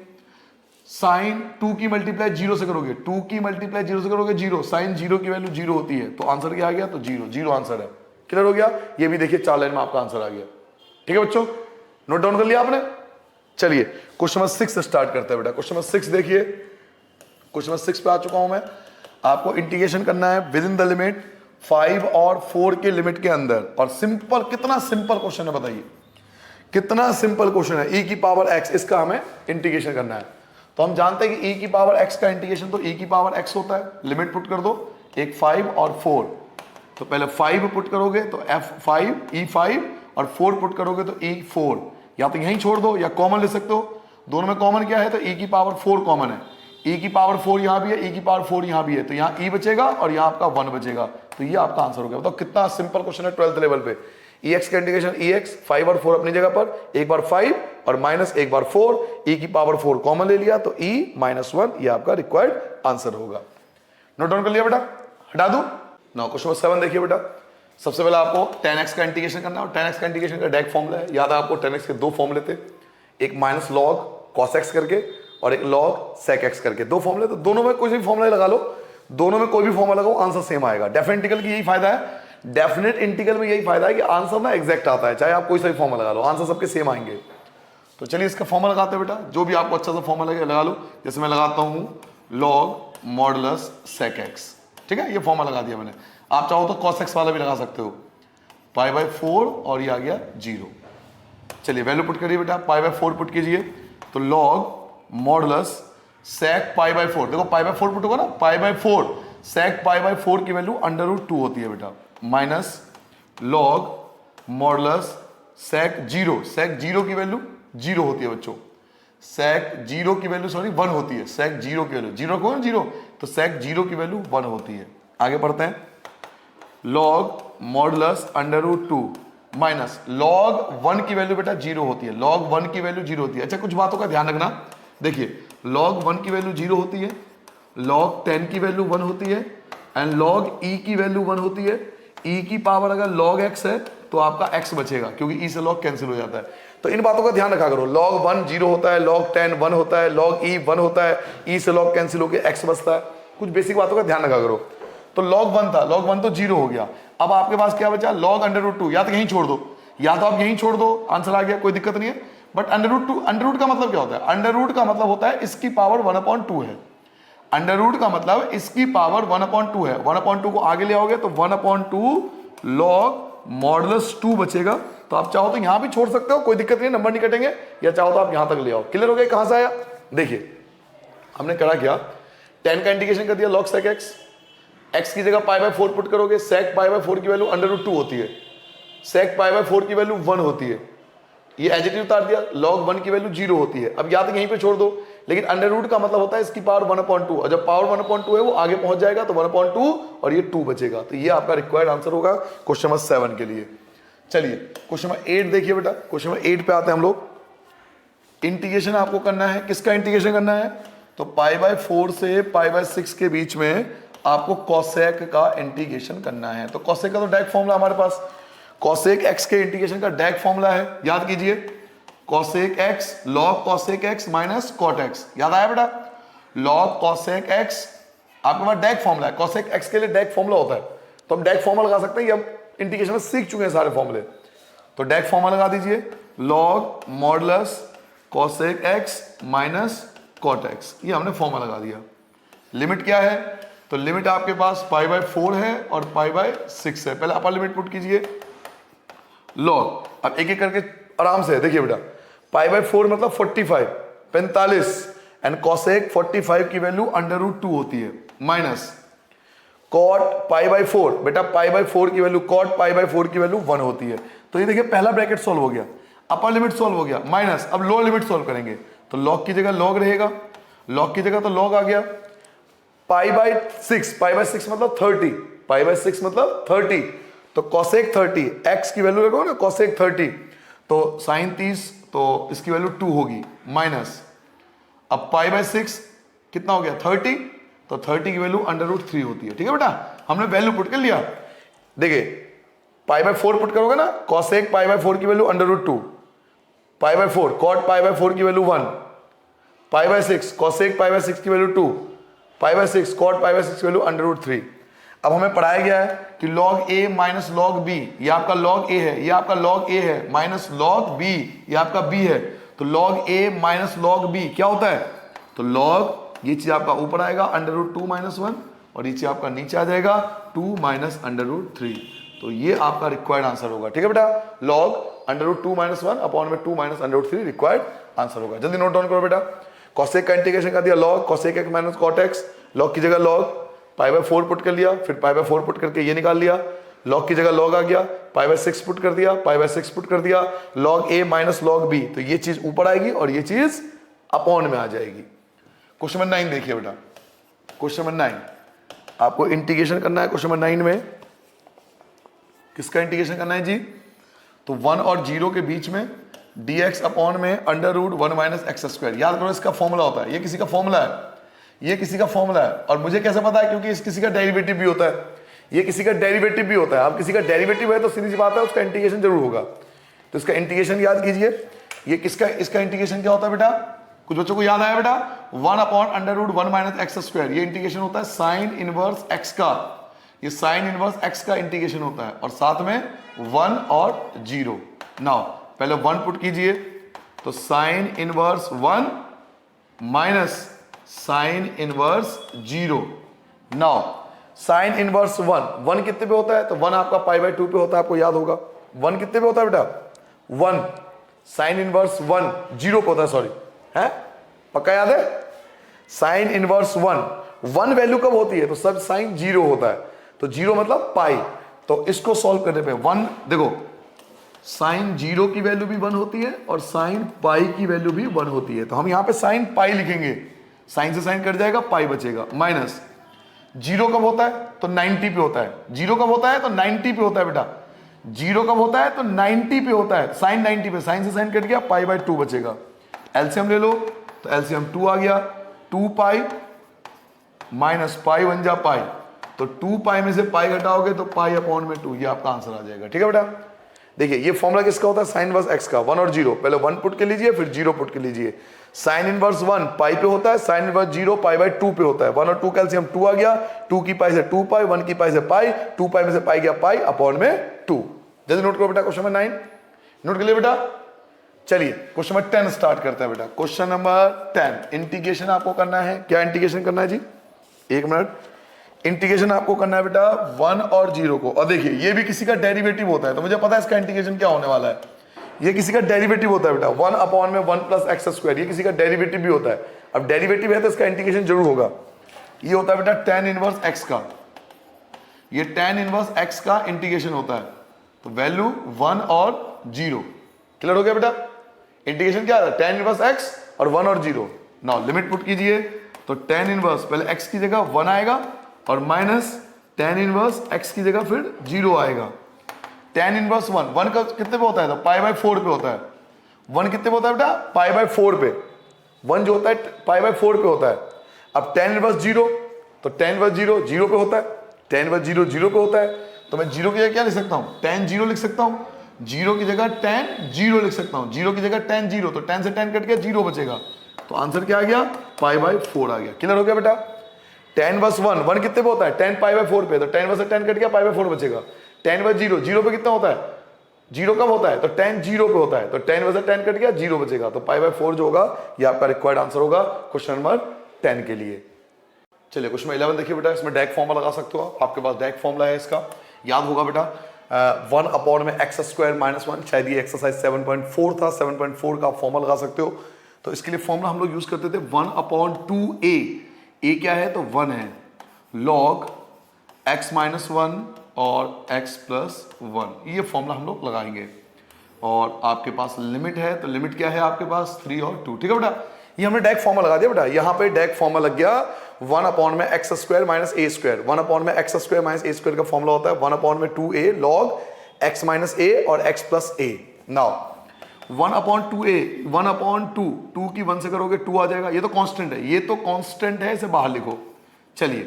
साइन 2 की मल्टीप्लाई 0 से करोगे, 2 की मल्टीप्लाई 0 से करोगे 0, साइन 0 की वैल्यू 0 होती है, तो आंसर क्या आ गया, तो 0 आंसर है। क्लियर हो गया, ये भी देखिए 4 लाइन में आपका आंसर आ गया। ठीक है बच्चों, नोट डाउन कर लिया आपने। चलिए क्वेश्चन नंबर 6 से स्टार्ट करते हैं बेटा। क्वेश्चन नंबर 6 देखिए, क्वेश्चन नंबर 6 पे आ चुका हूं मैं। आपको इंटीग्रेशन करना है विद इन द लिमिट 5 और 4 के लिमिट के अंदर, और सिंपल, कितना सिंपल क्वेश्चन है बताइए, कितना सिंपल क्वेश्चन है। e की पावर x, इसका हमें इंटीग्रेशन करना है। तो हम जानते हैं कि e की पावर x का इंटीग्रेशन तो e की पावर x होता है। लिमिट पुट कर दो, एक 5 और 4, तो पहले 5 पुट करोगे तो f5 e5, और 4 पुट करोगे तो e4, या तो यहीं छोड़ दो या कॉमन ले सकते हो, दोनों में कॉमन क्या है, तो e की पावर 4 कॉमन है, e की पावर 4 यहां भी है, e की पावर 4 यहां भी है, तो यहां e बचेगा और यहां आपका 1 बचेगा, तो ये आपका आंसर हो गया। बताओ कितना सिंपल क्वेश्चन है 12th लेवल पे। ex का इंटीग्रेशन ex, 5 और 4 अपनी जगह पर, एक बार 5 और माइनस एक बार 4, e की पावर 4 कॉमन ले लिया, तो e -1, ये आपका रिक्वायर्ड आंसर होगा। नोट डाउन कर लिया बेटा, हटा दूं। नाउ क्वेश्चन नंबर 7 देखिए बेटा। सबसे पहले आपको 10x का इंटीग्रेशन करना है, और 10x का इंटीग्रेशन का डायरेक्ट फॉर्मूला है, याद है आपको 10x के दो फॉर्मूले थे, एक माइनस लॉग cos x करके और एक log sec x करके, दो फॉर्मूले। तो दोनों में कोई भी फॉर्मूला लगा लो, दोनों में कोई भी फॉर्मूला लगाओ, आंसर सेम आएगा। डेफिनेट इंटीग्रल की यही फायदा है, डेफिनेट इंटीग्रल में यही फायदा है कि आंसर ना एग्जैक्ट आता है, चाहे आप कोई सा भी फॉर्मूला लगा लो, आंसर सबके सेम आएंगे। तो चलिए इसका फॉर्मूला लगाते हैं बेटा, जो भी आपको अच्छा सा फॉर्मूला लगा लो। जैसे मैं लगाता हूं log मॉडुलस sec x, ठीक है, ये फॉर्मूला लगा दिया मैंने। आप चाहो तो cos x वाला भी लगा सकते हो, π/4 और ये आ गया 0। चलिए वैल्यू पुट करिए बेटा, π/4 पुट कीजिए, तो log मॉडुलस sec π/4, देखो π/4 पुट होगा ना, π/4 sec π/4 की वैल्यू √2 होती है बेटा, माइनस log मॉडुलस sec 0 की वैल्यू 0 होती है बच्चों, sec 0 की वैल्यू 1 होती है, sec 0 की वैल्यू 0 को 0, तो sec 0 की वैल्यू 1 होती है। आगे पढ़ते हैं, log मॉडुलस √2 माइनस log 1 की वैल्यू बेटा 0 होती है, log 1 की वैल्यू 0 होती है। अच्छा कुछ बातों का ध्यान रखना, देखिए log 1 की वैल्यू 0 होती है, log 10 की वैल्यू 1 होती है, एंड log e की वैल्यू 1 होती है। e की पावर अगर log x है तो आपका x बचेगा, क्योंकि e से log कैंसिल हो जाता है। तो इन बातों का ध्यान रखा करो, log 1 0 होता है, log 10 1 होता है, log e 1 होता है, e से log कैंसिल होकर x बचता है। कुछ बेसिक बातों का ध्यान रखा करो। तो log 1 था, log 1 तो 0 हो गया, अब आपके पास क्या बचा, log √2, या तो यहीं छोड़ दो, या तो आप यहीं छोड़ दो, आंसर आ गया, कोई दिक्कत नहीं है। बट √2 का मतलब क्या होता है, अंडर का मतलब होता है इसकी पावर 1/2 है, अंडर का मतलब इसकी पावर 1/2 है, 1/2 को आगे ले आओगे तो 1/2 log मॉडुलस 2 बचेगा। तो आप चाहो तो यहां भी छोड़ सकते हो, कोई दिक्कत नहीं है, नंबर नहीं कटेंगे, या चाहो तो आप यहां तक ले आओ। क्लियर हो गया कहां से आया, देखिए हमने करा क्या, 10 का इंटीग्रेशन कर दिया log sec x, x की जगह π/4 पुट करोगे, sec π/4 की वैल्यू √2 होती है, sec π/4 की वैल्यू 1 होती है, ये एडजेक्टिव उतार दिया, log 1 की वैल्यू 0 होती है। अब या तो यहीं पे छोड़ दो, लेकिन अंडर का मतलब होता है इसकी पावर 1/2, और जब पावर 1/2 है वो आगे पहुंच जाएगा तो 1/2 और ये 2 बचेगा। तो ये आपका रिक्वायर्ड आंसर होगा क्वेश्चन नंबर 7 के लिए। चलिए क्वेश्चन नंबर 8 देखिए बेटा, क्वेश्चन नंबर 8 पे आते हैं हम लोग। इंटीग्रेशन आपको करना है, किसका इंटीग्रेशन करना है, तो π/4 से π/6 के बीच में आपको cosec का इंटीग्रेशन करना है। तो cosec का तो डायरेक्ट फॉर्मूला हमारे पास, cosec x के इंटीग्रेशन का डायरेक्ट फॉर्मूला है, याद कीजिए, cosec x log cosec x minus cot x, याद आया बेटा, log cosec x आपके पास डायरेक्ट फॉर्मूला है, cosec x के लिए डायरेक्ट फॉर्मूला होता है, तो हम डायरेक्ट फॉर्मूला लगा सकते हैं, ये हम इंटीग्रेशन में सीख चुके हैं सारे फॉर्मूले। तो डायरेक्ट फॉर्मूला लगा दीजिए, log modulus cosec x minus cot x, ये हमने फॉर्मूला लगा दिया। लिमिट क्या है, तो लिमिट आपके पास π/4 है और π/6 है। पहले अपर लिमिट पुट कीजिए, log, अब एक एक करके आराम से देखिए बेटा, π/4 मतलब 45 एंड cosec 45 की वैल्यू √2 होती है, माइनस cot π/4, बेटा π/4 की वैल्यू, cot π/4 की वैल्यू 1 होती है। तो ये देखिए पहला ब्रैकेट सॉल्व हो गया, अपर लिमिट सॉल्व हो गया, माइनस अब लोअर लिमिट सॉल्व करेंगे, तो log की जगह log रहेगा, log की जगह तो log आ गया, पाई बाय 6 मतलब 30, पाई बाय 6 मतलब 30, तो कोसेक 30, x की वैल्यू रखो ना कोसेक 30, तो साइन 30, तो इसकी वैल्यू 2 होगी माइनस, अब पाई बाय 6 कितना हो गया 30, तो 30 की वैल्यू √3 होती है। ठीक है बेटा, हमने वैल्यू पुट कर लिया। देखिए पाई बाय 4 पुट करोगे ना, कोसेक पाई बाय 4 की value √2, pi by 4 cot pi by 4 की value 1, pi by 6 cosec pi by 6 की value 2, pi by 6 cot pi by 6 की वैल्यू √3। अब हमें पढ़ाया गया है कि log a minus log b, ये आपका log a है, ये आपका log a है, माइनस log b, ये आपका b है, तो log a minus log b क्या होता है, तो log ये चीज आपका ऊपर आएगा √2 - 1, और ये चीज आपका नीचे आ जाएगा 2 माइनस √3, तो ये आपका रिक्वायर्ड आंसर होगा। ठीक है बेटा, log √2 - 1 अपॉन में 2 माइनस √3 रिक्वायर्ड आंसर होगा। जल्दी नोट डाउन करो बेटा। कोसेक का इंटीग्रेशन कर दिया log cosec x minus cot x, log की जगह log पाई बाय 4 पुट कर लिया, फिर पाई बाय 4 पुट करके ये निकाल लिया, log की जगह log आ गया, पाई बाय 6 पुट कर दिया, पाई बाय 6 पुट कर दिया, log a minus log b, तो ये चीज ऊपर आएगी और ये चीज अपॉन में आ जाएगी। क्वेश्चन नंबर 9 देखिए बेटा, क्वेश्चन नंबर 9 आपको इंटीग्रेशन करना है। क्वेश्चन नंबर 9 में किसका इंटीग्रेशन करना है जी, तो 1 और 0 के बीच में dx अपॉन में √1 - x²। याद करो इसका फॉर्मूला होता है, ये किसी का फॉर्मूला है, ये किसी का फॉर्मूला है, और मुझे कैसे पता है, क्योंकि इस किसी का डेरिवेटिव भी होता है, ये किसी का डेरिवेटिव भी होता है। अब किसी का डेरिवेटिव है तो सीधी सी बात है उसका इंटीग्रेशन जरूर होगा, तो इसका इंटीग्रेशन याद कीजिए। ये किसका, इसका इंटीग्रेशन क्या होता है बेटा, कुछ बच्चों को याद आया बेटा, 1 अपॉन √1 - x², ये इंटीग्रेशन होता है साइन इनवर्स x का, ये साइन इनवर्स x का इंटीग्रेशन होता है, और साथ में 1 और 0। नाउ पहले 1 पुट कीजिए, तो sine inverse 1 minus sine inverse 0। Now sine inverse 1 कितने पे होता है, तो 1 आपका पाई बाय 2 पे होता है, आपको याद होगा 1 कितने पे होता है बेटा, 1 साइन इनवर्स 1 0 पे होता है, सॉरी है, पक्का याद है, साइन इनवर्स 1 वैल्यू कब होती है, तो सब साइन 0 होता है, तो 0 मतलब पाई, तो इसको सॉल्व करने पे 1 देखो साइन 0 की वैल्यू भी 1 होती है और साइन पाई की वैल्यू भी 1 होती है, तो हम यहां पे साइन पाई लिखेंगे, साइन से साइन कट जाएगा, पाई बचेगा, माइनस 0 कब होता है, तो 90 पे होता है, 0 कब होता है, तो 90 पे होता है बेटा, 0 कब होता है, तो 90 पे होता है, साइन 90 पे, साइन से साइन कट गया, पाई बाय 2 बचेगा, एलसीएम ले लो, तो एलसीएम 2 आ गया, 2 पाई माइनस पाई बन जा पाई, तो 2 पाई में से पाई घटाओगे तो पाई अपॉन में 2, ये आपका आंसर आ जाएगा। ठीक है बेटा, देखिए ये फॉर्मूला किसका होता है, साइन इनवर्स x का, 1 और 0, पहले 1 पुट के लीजिए फिर 0 पुट के लीजिए, साइन इनवर्स 1 पाई पे होता है, साइन इनवर्स 0 पाई बाय 2 पे होता है, 1 और 2 कैल्सियम 2 आ गया, 2 की पाई से 2 पाई, 1 की पाई से पाई, 2 पाई में से पाई गया पाई अपॉन में 2। जल्दी नोट करो बेटा, क्वेश्चन नंबर 9 नोट कर लिया बेटा। चलिए क्वेश्चन नंबर 10 स्टार्ट करते हैं बेटा। क्वेश्चन नंबर 10 इंटीग्रेशन आपको करना है, क्या इंटीग्रेशन करना है जी, एक मिनट, इंटीग्रेशन आपको करना है बेटा 1 और 0 को, और देखिए ये भी किसी का डेरिवेटिव होता है, तो मुझे पता है इसका इंटीग्रेशन क्या होने वाला है, ये किसी का डेरिवेटिव होता है बेटा, 1 अपॉन में 1 + x², ये किसी का डेरिवेटिव भी होता है। अब डेरिवेटिव है तो इसका इंटीग्रेशन जरूर होगा, ये होता है बेटा tan इनवर्स x का, ये tan इनवर्स x का इंटीग्रेशन होता है, तो वैल्यू 1 और 0, क्लियर हो गया बेटा, इंटीग्रेशन क्या है, tan इनवर्स x और 1 और 0। नाउ लिमिट पुट कीजिए, तो tan इनवर्स पहले x की जगह 1 आएगा और माइनस tan इनवर्स x की जगह फिर 0 आएगा, tan इनवर्स 1 का कितने पे होता है, तो पाई बाय 4 पे होता है, 1 कितने पे होता है बेटा, पाई बाय 4 पे, 1 जो होता है पाई बाय 4 पे होता है। अब tan इनवर्स 0, तो tan इनवर्स 0 0 पे होता है, tan इनवर्स 0 0 पे होता है, तो मैं 0 की जगह क्या लिख सकता हूँ, tan 0 लिख सकता हूँ, 0 की जगह tan 0 लिख सकता हूँ, 0 की जगह tan 0, तो tan से tan कट गया 0 बचेगा, तो आंसर क्या आ गया, पाई बाय 4 आ गया। क्लियर हो गया बेटा, tan इनवर्स 1 कितने पे होता है, tan पाई बाय 4 पे, तो tan इनवर्स से tan कट गया, पाई बाय 4 बचेगा। tan इनवर्स 0 पे कितना होता है, 0 कब होता है, तो tan 0 पे होता है, तो tan इनवर्स से tan कट गया 0 बचेगा, तो पाई बाय 4 जो होगा ये आपका रिक्वायर्ड आंसर होगा क्वेश्चन नंबर 10 के लिए। चलिए क्वेश्चन नंबर 11 देखिए बेटा, इसमें डायरेक्ट फॉर्मूला लगा सकते हो आप, आपके पास डायरेक्ट फॉर्मूला है, इसका याद होगा बेटा 1 अपॉन में x² - 1, शायद ये एक्सरसाइज 7.4 था, 7.4 का आप फॉर्मूला लगा सकते हो। तो इसके लिए फॉर्मूला हम लोग यूज करते थे 1/2a, a क्या है, तो 1 है, log x - 1 और x + 1, ये फॉर्मूला हम लोग लगाएंगे, और आपके पास लिमिट है, तो लिमिट क्या है आपके पास 3 और 2। ठीक है बेटा, ये हमने डायरेक्ट फॉर्मूला लगा दिया बेटा, यहाँ पे डायरेक्ट फॉर्मूला लग गया 1 अपॉन में एक्स स्क्वायर माइनस ए स्क्वायर। 1 अपॉन में एक्स स्क्वायर माइनस ए स्क्वायर का फॉर्मूला होता है 1 अपॉन में 2a लॉग एक्स माइनस ए और एक्स प्लस ए। नाउ 1 अपॉन 2a, 1 अपॉन 2 की 1 से करोगे 2 आ जाएगा, ये तो कांस्टेंट है, ये तो कांस्टेंट है, इसे बाहर लिखो। चलिए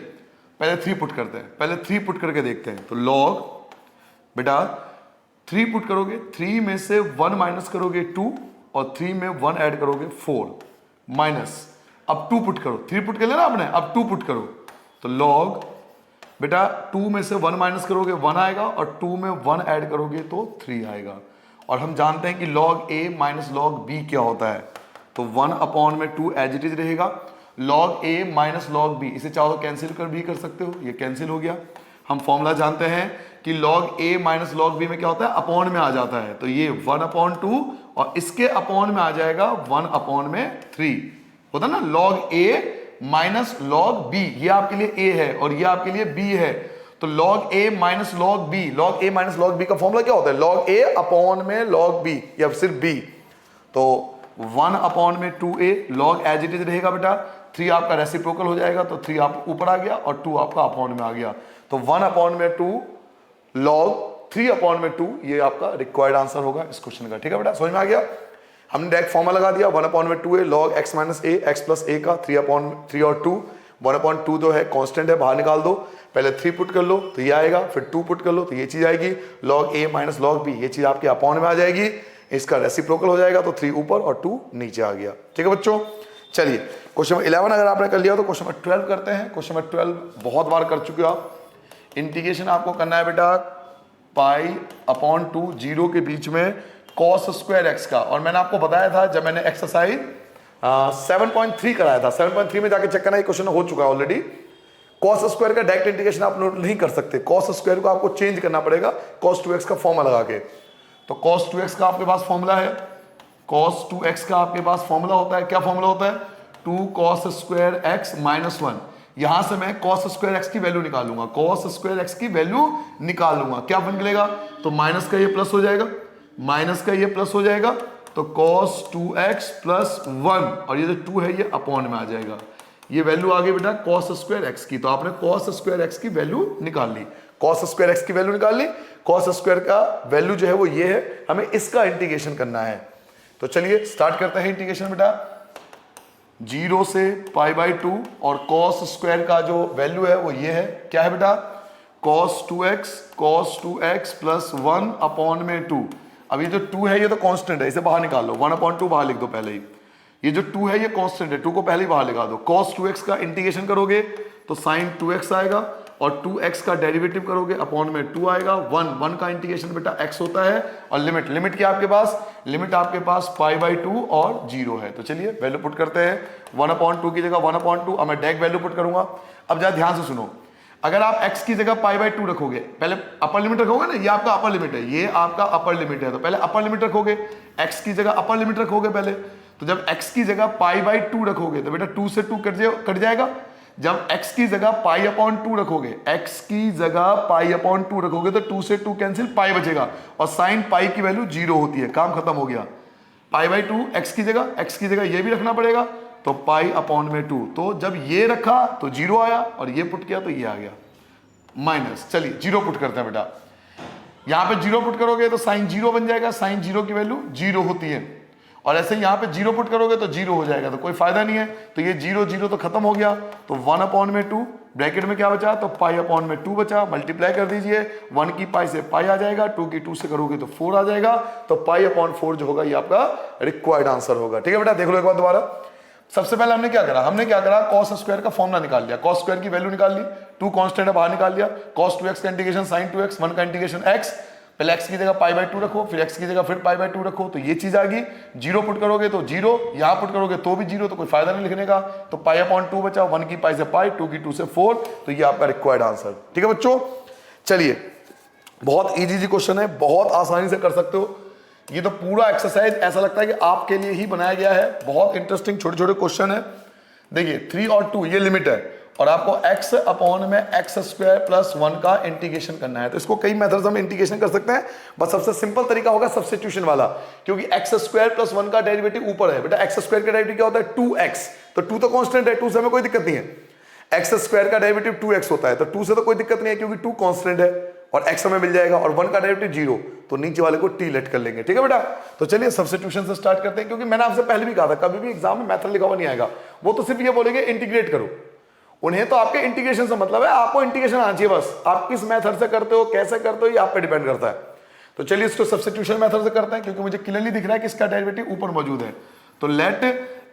पहले 3 पुट करते हैं, पहले 3 पुट करके देखते हैं। तो लॉग बेटा 3 पुट करोगे, 3 में से 1 माइनस करोगे 2 और 3 में 1 ऐड करोगे 4 माइनस, अब 2 पुट करो, 3 पुट कर लेना आपने, अब 2 पुट करो। तो लॉग बेटा 2 में से 1 माइनस करोगे 1 आएगा और 2 में 1 ऐड करोगे तो 3 आएगा। और हम जानते हैं कि log a minus log b क्या होता है, तो 1 अपॉन में 2 एज इट इज रहेगा, log a minus log b, इसे चाहो तो कैंसिल कर भी कर सकते हो, ये कैंसिल हो गया। हम फॉर्मूला जानते हैं कि log a minus log b में क्या होता है, अपॉन में आ जाता है, तो ये 1 अपॉन 2 और इसके अपॉन में आ जाएगा 1 अपॉन में 3 होता है ना। log a minus log b, ये आपके लिए a है और ये आपके लिए b है, तो log a minus log b, log a minus log b का फॉर्मूला क्या होता है, log a अपॉन में log b या सिर्फ b। तो 1 अपॉन में 2a log as it is रहेगा बेटा, 3 आपका रेसिप्रोकल हो जाएगा तो 3 आप ऊपर आ गया और 2 आपका अपॉन में आ गया, तो 1 अपॉन में 2 log 3 अपॉन में 2 ये आपका रिक्वायर्ड आंसर होगा इस क्वेश्चन का। ठीक है बेटा, समझ में आ गया। हमने डायरेक्ट फॉर्मूला लगा दिया 1 अपॉन में 2a log x minus a x plus a का 3 अपॉन 3 और 2, 1 अपॉन 2 जो है कांस्टेंट है, बाहर निकाल दो, पहले 3 पुट कर लो तो ये आएगा, फिर 2 पुट कर लो तो ये चीज आएगी, log a minus log b ये चीज आपके अपॉन में आ जाएगी, इसका रेसिप्रोकल हो जाएगा तो 3 ऊपर और 2 नीचे आ गया। ठीक है बच्चों, चलिए क्वेश्चन नंबर 11 अगर आपने कर लिया तो क्वेश्चन नंबर 12 करते हैं। क्वेश्चन नंबर 12 बहुत बार कर चुके हो आप। इंटीग्रेशन आपको करना है बेटा पाई अपॉन 2 जीरो के बीच में cos स्क्वायर एक्स का, और मैंने आपको बताया था जब मैंने एक्सरसाइज 7.3 कराया था, 7.3 में जाके चेक करना, ये क्वेश्चन हो चुका है ऑलरेडी। cos स्क्वायर का डायरेक्ट इंटीग्रेशन आप नोट नहीं कर सकते, cos स्क्वायर को आपको चेंज करना पड़ेगा cos 2x का फॉर्मूला लगा के। तो cos 2x का आपके पास फॉर्मूला है, cos 2x का आपके पास फॉर्मूला होता है, क्या फॉर्मूला होता है, 2 cos स्क्वायर x माइनस 1। यहां से मैं cos स्क्वायर x की वैल्यू निकालूंगा, cos स्क्वायर x की वैल्यू निकालूंगा, क्या निकलेगा, तो माइनस का ये प्लस हो जाएगा, माइनस का ये प्लस हो जाएगा, तो cos 2x प्लस 1 और ये जो 2 है ये अपॉन में आ जाएगा, ये वैल्यू आ गई बेटा cos स्क्वायर x की। तो आपने cos स्क्वायर x की वैल्यू निकाल ली, cos स्क्वायर x की वैल्यू निकाल ली, cos स्क्वायर का वैल्यू जो है वो ये है, हमें इसका इंटीग्रेशन करना है। तो चलिए स्टार्ट करते हैं इंटीग्रेशन बेटा, 0 से π/2 और cos स्क्वायर का जो वैल्यू है वो ये है, क्या है बेटा, cos 2x प्लस 1 अपॉन में 2। अब ये जो 2 है ये तो कांस्टेंट है, इसे बाहर निकाल लो, 1 अपॉन 2 बाहर लिख दो पहले ही, ये जो 2 है ये कांस्टेंट है, 2 को पहले ही बाहर लगा दो। cos 2x का इंटीग्रेशन करोगे तो sin 2x आएगा और 2x का डेरिवेटिव करोगे अपॉन में 2 आएगा, 1 का इंटीग्रेशन बेटा x होता है, और लिमिट क्या आपके पास, लिमिट आपके पास π/2 और 0 है। तो चलिए वैल्यू पुट करते हैं, 1 अपॉन 2 की जगह 1 अपॉन 2, अब मैं डायरेक्ट वैल्यू पुट करूंगा। अब जरा ध्यान से सुनो, अगर आप x की जगह π/2 रखोगे, पहले अपर लिमिट रखोगे ना, ये आपका अपर लिमिट है, ये आपका अपर लिमिट है, तो पहले अपर लिमिट रखोगे, x की जगह अपर लिमिट रखोगे पहले, तो जब x की जगह π/2 रखोगे तो बेटा 2 से 2 कट जाएगा, जब x की जगह π/2 रखोगे, x की जगह π/2 रखोगे तो 2 से 2 कैंसिल, पाई बचेगा और साइन पाई की वैल्यू 0 होती है, काम खत्म हो गया। π/2 x की जगह ये भी रखना पड़ेगा, तो π/2, तो जब ये रखा तो 0 आया और ये पुट किया तो ये आ गया माइनस। चलिए 0 पुट करते हैं बेटा, यहां पे 0 पुट करोगे तो साइन 0 बन जाएगा, साइन 0 की वैल्यू 0 होती है, और ऐसे यहां पे 0 पुट करोगे तो 0 हो जाएगा, तो कोई फायदा नहीं है, तो ये 0 तो खत्म हो गया, तो 1 अपॉन में 2 ब्रैकेट में क्या बचा, तो π/2 बचा, मल्टीप्लाई कर दीजिए, 1 की पाई से पाई आ जाएगा, 2 की 2 से करोगे तो 4 आ जाएगा, तो π/4 जो होगा ये आपका रिक्वायर्ड आंसर होगा। ठीक है बेटा, देख लो एक बार दोबारा। सबसे पहले हमने क्या करा, cos स्क्वायर का फॉर्मूला निकाल लिया, cos स्क्वायर की वैल्यू निकाल ली, 2 कांस्टेंट है बाहर निकाल लिया, cos 2x का इंटीग्रेशन sin 2x, 1 का इंटीग्रेशन x, पहले x की जगह π/2 रखो, फिर x की जगह फिर π/2 रखो, तो ये चीज आ गई, 0 पुट करोगे तो 0, यहां पुट करोगे तो भी 0, तो कोई फायदा नहीं लिखने का, तो π/2 बचा, 1 की पाई से पाई, 2 की 2 से 4, तो ये आपका रिक्वायर्ड आंसर। ठीक है बच्चों, चलिए बहुत इजी क्वेश्चन है, बहुत आसानी से कर सकते हो, ये तो पूरा एक्सरसाइज ऐसा लगता है कि आपके लिए ही बनाया गया है, बहुत इंटरेस्टिंग छोटे छोटे क्वेश्चन है। देखिए 3 और 2 ये लिमिट है, और आपको x अपॉन में x स्क्वायर प्लस 1 का इंटीग्रेशन करना है। तो इसको कई मेथड्स हम इंटीग्रेशन कर सकते हैं, बस सबसे सिंपल तरीका होगा सब्स्टिट्यूशन वाला, क्योंकि x स्क्वायर प्लस 1 का डेरिवेटिव ऊपर है। बेटा x स्क्वायर का डेरिवेटिव क्या होता है? 2x, तो 2 तो कांस्टेंट है, 2 से हमें कोई दिक्कत नहीं है। x स्क्वायर का डेरिवेटिव 2x होता है, तो 2 से तो कोई दिक्कत नहीं है क्योंकि 2 कांस्टेंट है और x हमें मिल जाएगा, और 1 का डेरिवेटिव 0, तो नीचे वाले को t लेट कर लेंगे। ठीक है बेटा, तो चलिए सब्स्टिट्यूशन से स्टार्ट करते हैं, क्योंकि मैंने आपसे पहले भी कहा था कभी भी एग्जाम में मेथड लिखा हुआ नहीं आएगा, वो तो सिर्फ ये बोलेंगे इंटीग्रेट करो। उन्हें तो आपके इंटीग्रेशन से मतलब है, आपको इंटीग्रेशन आना चाहिए बस। आप किस मेथड से करते हो, कैसे करते हो, ये आप पे डिपेंड करता है। तो चलिए इसको सब्स्टिट्यूशन मेथड से करते हैं, क्योंकि मुझे क्लियरली दिख रहा है कि इसका डेरिवेटिव ऊपर मौजूद है। तो लेट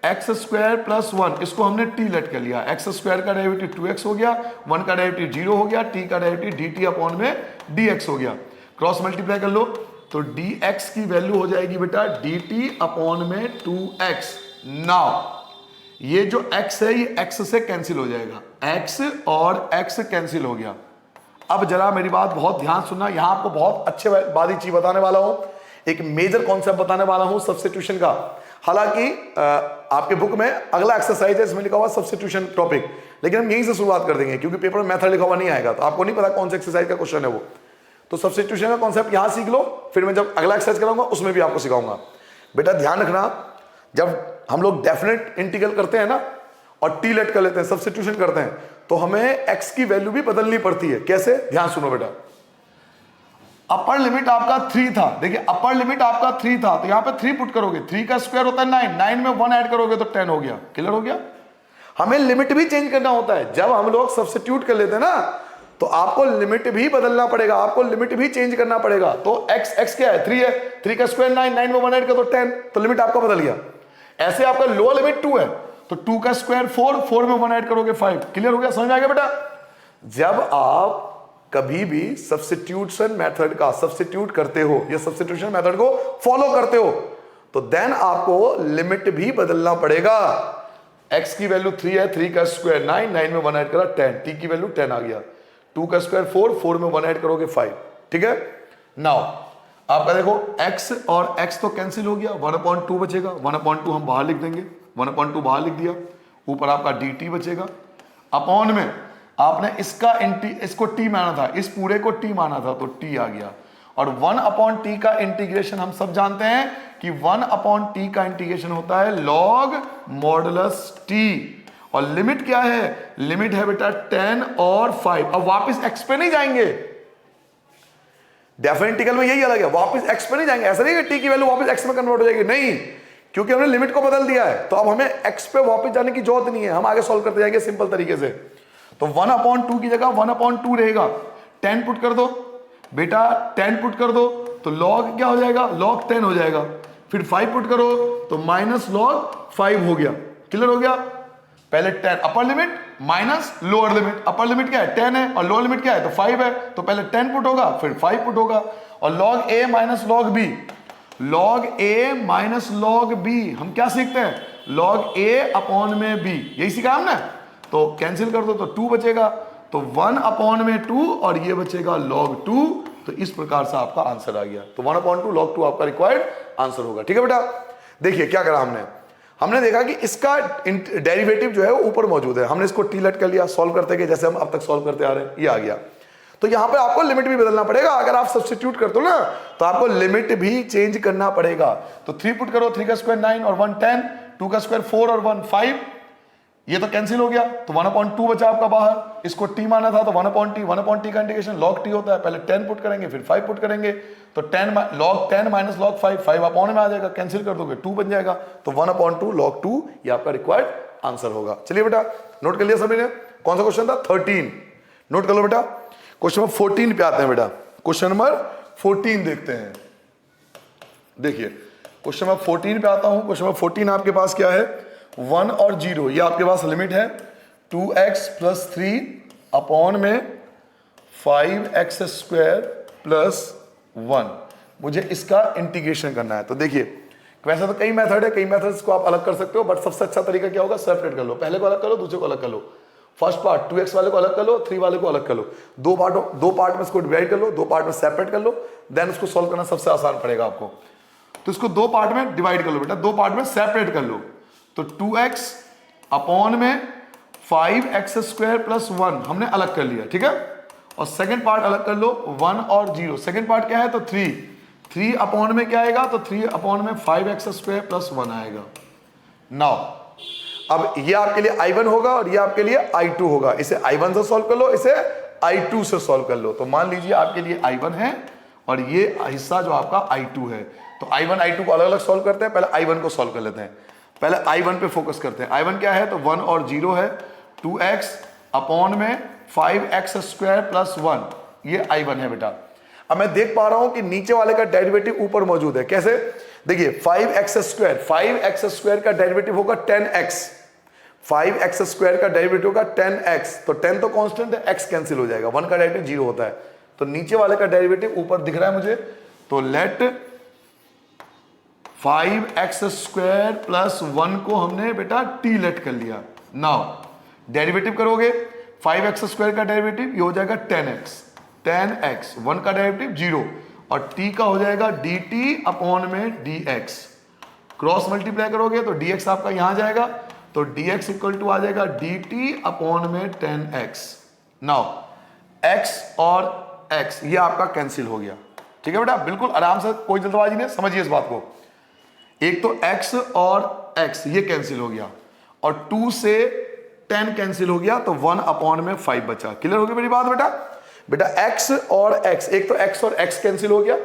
एक्स स्क्वायर प्लस 1, इसको हमने टी लेट कर लिया। एक्स स्क्वायर का डेरिवेटिव 2x हो गया, 1 का डेरिवेटिव 0 हो गया, टी का डेरिवेटिव dt अपॉन में dx हो गया। क्रॉस मल्टीप्लाई कर लो तो dx की वैल्यू हो जाएगी बेटा dt अपॉन में 2x। नाउ ये जो x है ये x से कैंसिल हो जाएगा, x और x कैंसिल हो गया। अब जरा मेरी बात बहुत ध्यान सुनना, यहां आपको बहुत अच्छे वाली चीज बताने वाला हूं, एक मेजर कॉन्सेप्ट बताने वाला हूं सब्स्टिट्यूशन का। हालांकि आपके बुक में अगला एक्सरसाइज है, इसमें लिखा हुआ सब्स्टिट्यूशन टॉपिक, लेकिन हम यहीं से शुरुआत कर देंगे क्योंकि पेपर में मेथड लिखा हुआ नहीं आएगा, तो आपको नहीं पता कौन सा एक्सरसाइज का क्वेश्चन है वो। तो सब्स्टिट्यूशन का कॉन्सेप्ट यहां सीख लो, फिर मैं जब अगला एक्सरसाइज कराऊंगा उसमें भी आपको सिखाऊंगा। बेटा ध्यान रखना, जब हम लोग डेफिनेट इंटीग्रल करते हैं ना और टी लेट कर लेते हैं, सब्स्टिट्यूशन करते हैं, तो हमें x की वैल्यू भी बदलनी पड़ती है। कैसे? ध्यान सुनो बेटा। अपर लिमिट आपका 3 था, देखिए अपर लिमिट आपका 3 था, तो यहां पे 3 पुट करोगे, 3 का स्क्वायर होता है 9, 9 में 1 ऐड करोगे तो 10 हो गया। क्लियर हो गया? हमें लिमिट भी चेंज करना होता है। जब हम लोग सब्स्टिट्यूट कर लेते हैं ना, तो आपको लिमिट भी बदलना पड़ेगा, आपको लिमिट भी चेंज करना पड़ेगा। तो x क्या है? 3 है, 3 का स्क्वायर 9, 9 में 1 ऐड कर तो 10, तो लिमिट आपका बदल गया। ऐसे आपका लोअर लिमिट 2 है, तो 2 का स्क्वायर 4, 4 में 1 ऐड करोगे 5। क्लियर हो गया? समझ में आ गया बेटा? जब आप कभी भी सब्स्टिट्यूशन मेथड का सब्स्टिट्यूट करते हो या सब्स्टिट्यूशन मेथड को फॉलो करते हो, तो देन आपको लिमिट भी बदलना पड़ेगा। x की वैल्यू 3 है, 3 का स्क्वायर 9, 9 में 1 ऐड करा 10, t की वैल्यू 10 आ गया। 2 का स्क्वायर 4, 4 में 1 ऐड करोगे 5। ठीक है? नाउ आपका देखो x और x तो कैंसिल हो गया, 1/2 बचेगा, 1/2 हम बाहर लिख देंगे, 1/2 बाहर लिख दिया। ऊपर आपका dt बचेगा, अपॉन में आपने इसको t माना था, इस पूरे को t माना था, तो t आ गया। और 1/t का इंटीग्रेशन हम सब जानते हैं कि 1/t का इंटीग्रेशन होता है log मॉडुलस t, और लिमिट क्या है? लिमिट है बेटा 10 और 5। अब वापस x पे नहीं जाएंगे, डेफिनेट इंटीग्रल में यही अलग है, वापस x पे नहीं जाएंगे। ऐसा नहीं कि t की वैल्यू वापस x में कन्वर्ट हो जाएगी, नहीं, क्योंकि हमने लिमिट को बदल दिया है। तो अब हमें x पे वापस जाने की जरूरत नहीं है, हम आगे सॉल्व करते जाएंगे सिंपल तरीके से। तो 1/2 की जगह 1/2 रहेगा, 10 पुट कर दो बेटा, 10 पुट कर दो तो log क्या हो जाएगा? log 10 हो जाएगा। फिर 5 पुट करो तो माइनस log 5 हो गया। क्लियर हो गया? पहले 10 अपर limit minus lower limit, upper limit क्या है? 10 है, और लोअर लिमिट क्या है? तो 5 है, तो पहले 10 पुट होगा, फिर 5 पुट होगा। और log a minus log b, log a minus log b हम क्या सीखते हैं? log a अपॉन में b, यही सीखा हमने। तो कैंसिल कर दो तो 2 बचेगा, तो 1/2 और ये बचेगा log 2। तो इस प्रकार से आपका आंसर आ गया। तो 1/2 log 2 आपका रिक्वायर्ड आंसर होगा। ठीक है बेटा? देखिए क्या करा हमने देखा कि इसका डेरिवेटिव जो है वो ऊपर मौजूद है, हमने इसको टी लेट कर लिया, सॉल्व करते गए जैसे हम अब तक सॉल्व करते आ रहे हैं, ये आ गया। तो यहां पे आपको लिमिट भी बदलना पड़ेगा। अगर आप सब्स्टिट्यूट करते हो ना, तो आपको लिमिट भी चेंज करना पड़ेगा। तो 3 पुट करो, 3 का स्क्वायर 9 और 1 10, 2 का स्क्वायर 4 और 1 5, ये तो कैंसिल हो गया, तो 1/2 बचा आपका बाहर। इसको t माना था तो 1/t का इंटीग्रेशन log t होता है, पहले 10 पुट करेंगे फिर 5 पुट करेंगे, तो 10 log 10 माइनस log 5, 5 अपॉन में आ जाएगा, कैंसिल कर दोगे 2 बन जाएगा। तो 1/2 log 2 ये आपका रिक्वायर्ड आंसर होगा। चलिए बेटा नोट कर लिया सभी ने? कौन सा क्वेश्चन था? 13। नोट कर लो बेटा। क्वेश्चन नंबर 14 पे आते हैं बेटा। क्वेश्चन नंबर 14 देखते हैं। देखिए क्वेश्चन नंबर 14 पे आता हूं। क्वेश्चन नंबर 14 आपके पास क्या है? 1 और 0, ये आपके पास लिमिट है 2x प्लस 3 अपॉन में 5x स्क्वायर प्लस 1। मुझे इसका इंटीग्रेशन करना है। तो देखिए वैसे तो कई मेथड है, कई मेथड्स को आप अलग कर सकते हो, बट सबसे अच्छा तरीका क्या होगा? सेपरेट कर लो, पहले को अलग कर लो, दूसरे को अलग कर लो। फर्स्ट पार्ट 2x वाले को अलग कर लो, 3 वाले को अलग कर लो, दो पार्ट में इसको डिवाइड कर लो, 2 पार्ट में सेपरेट कर लो, देन उसको सॉल्व करना सबसे आसान पड़ेगा आपको। तो इसको 2 पार्ट में डिवाइड कर लो बेटा, 2 पार्ट में सेपरेट कर लो। तो 2x अपॉन में 5x² प्लस 1 हमने अलग कर लिया, ठीक है। और सेकंड पार्ट अलग कर लो, 1 और 0। सेकंड पार्ट क्या है तो 3 अपॉन में क्या आएगा तो 3 अपॉन में 5x² प्लस 1 आएगा। नाउ अब ये आपके लिए I1 होगा और ये आपके लिए I2 होगा। इसे I1 से सॉल्व कर लो, इसे I2 से सॉल्व कर लो। तो मान लीजिए आपके लिए I1 है और ये हिस्सा जो आपका I2 है। तो I1 I2 को अलग अलग सॉल्व करते हैं। पहले I1 को सॉल्व कर लेते हैं। पहले I1 पे फोकस करते हैं। I1 क्या है तो 1 और 0 है, 2x अपॉन में 5x² प्लस 1, ये I1 है बेटा। अब मैं देख पा रहा हूं कि नीचे वाले का डेरिवेटिव ऊपर मौजूद है। कैसे? देखिए 5x² का डेरिवेटिव होगा 10x। 5x² का डेरिवेटिव होगा 10x। तो 10 तो कांस्टेंट है, x कैंसिल हो जाएगा, 1 का डेरिवेटिव 0 होता है। तो नीचे वाले का डेरिवेटिव ऊपर दिख रहा है मुझे। तो लेट 5x² प्लस 1 को हमने बेटा t लेट कर लिया। नाउ डेरिवेटिव करोगे 5x² का डेरिवेटिव ये हो जाएगा 10x, 1 का डेरिवेटिव 0 और t का हो जाएगा dt अपॉन में dx। क्रॉस मल्टीप्लाई करोगे तो dx आपका यहां जाएगा, तो dx इक्वल टू आ जाएगा dt अपॉन में 10x। नाउ x और x ये आपका कैंसिल हो गया, ठीक है बेटा। बिल्कुल आराम से, कोई जल्दबाजी नहीं, समझिए इस बात को। एक तो x और x ये कैंसिल हो गया और 2 से 10 कैंसिल हो गया, तो 1 अपॉन में 5 बचा। क्लियर हो गई मेरी बात बेटा? बेटा x और x, एक तो x और x कैंसिल हो गया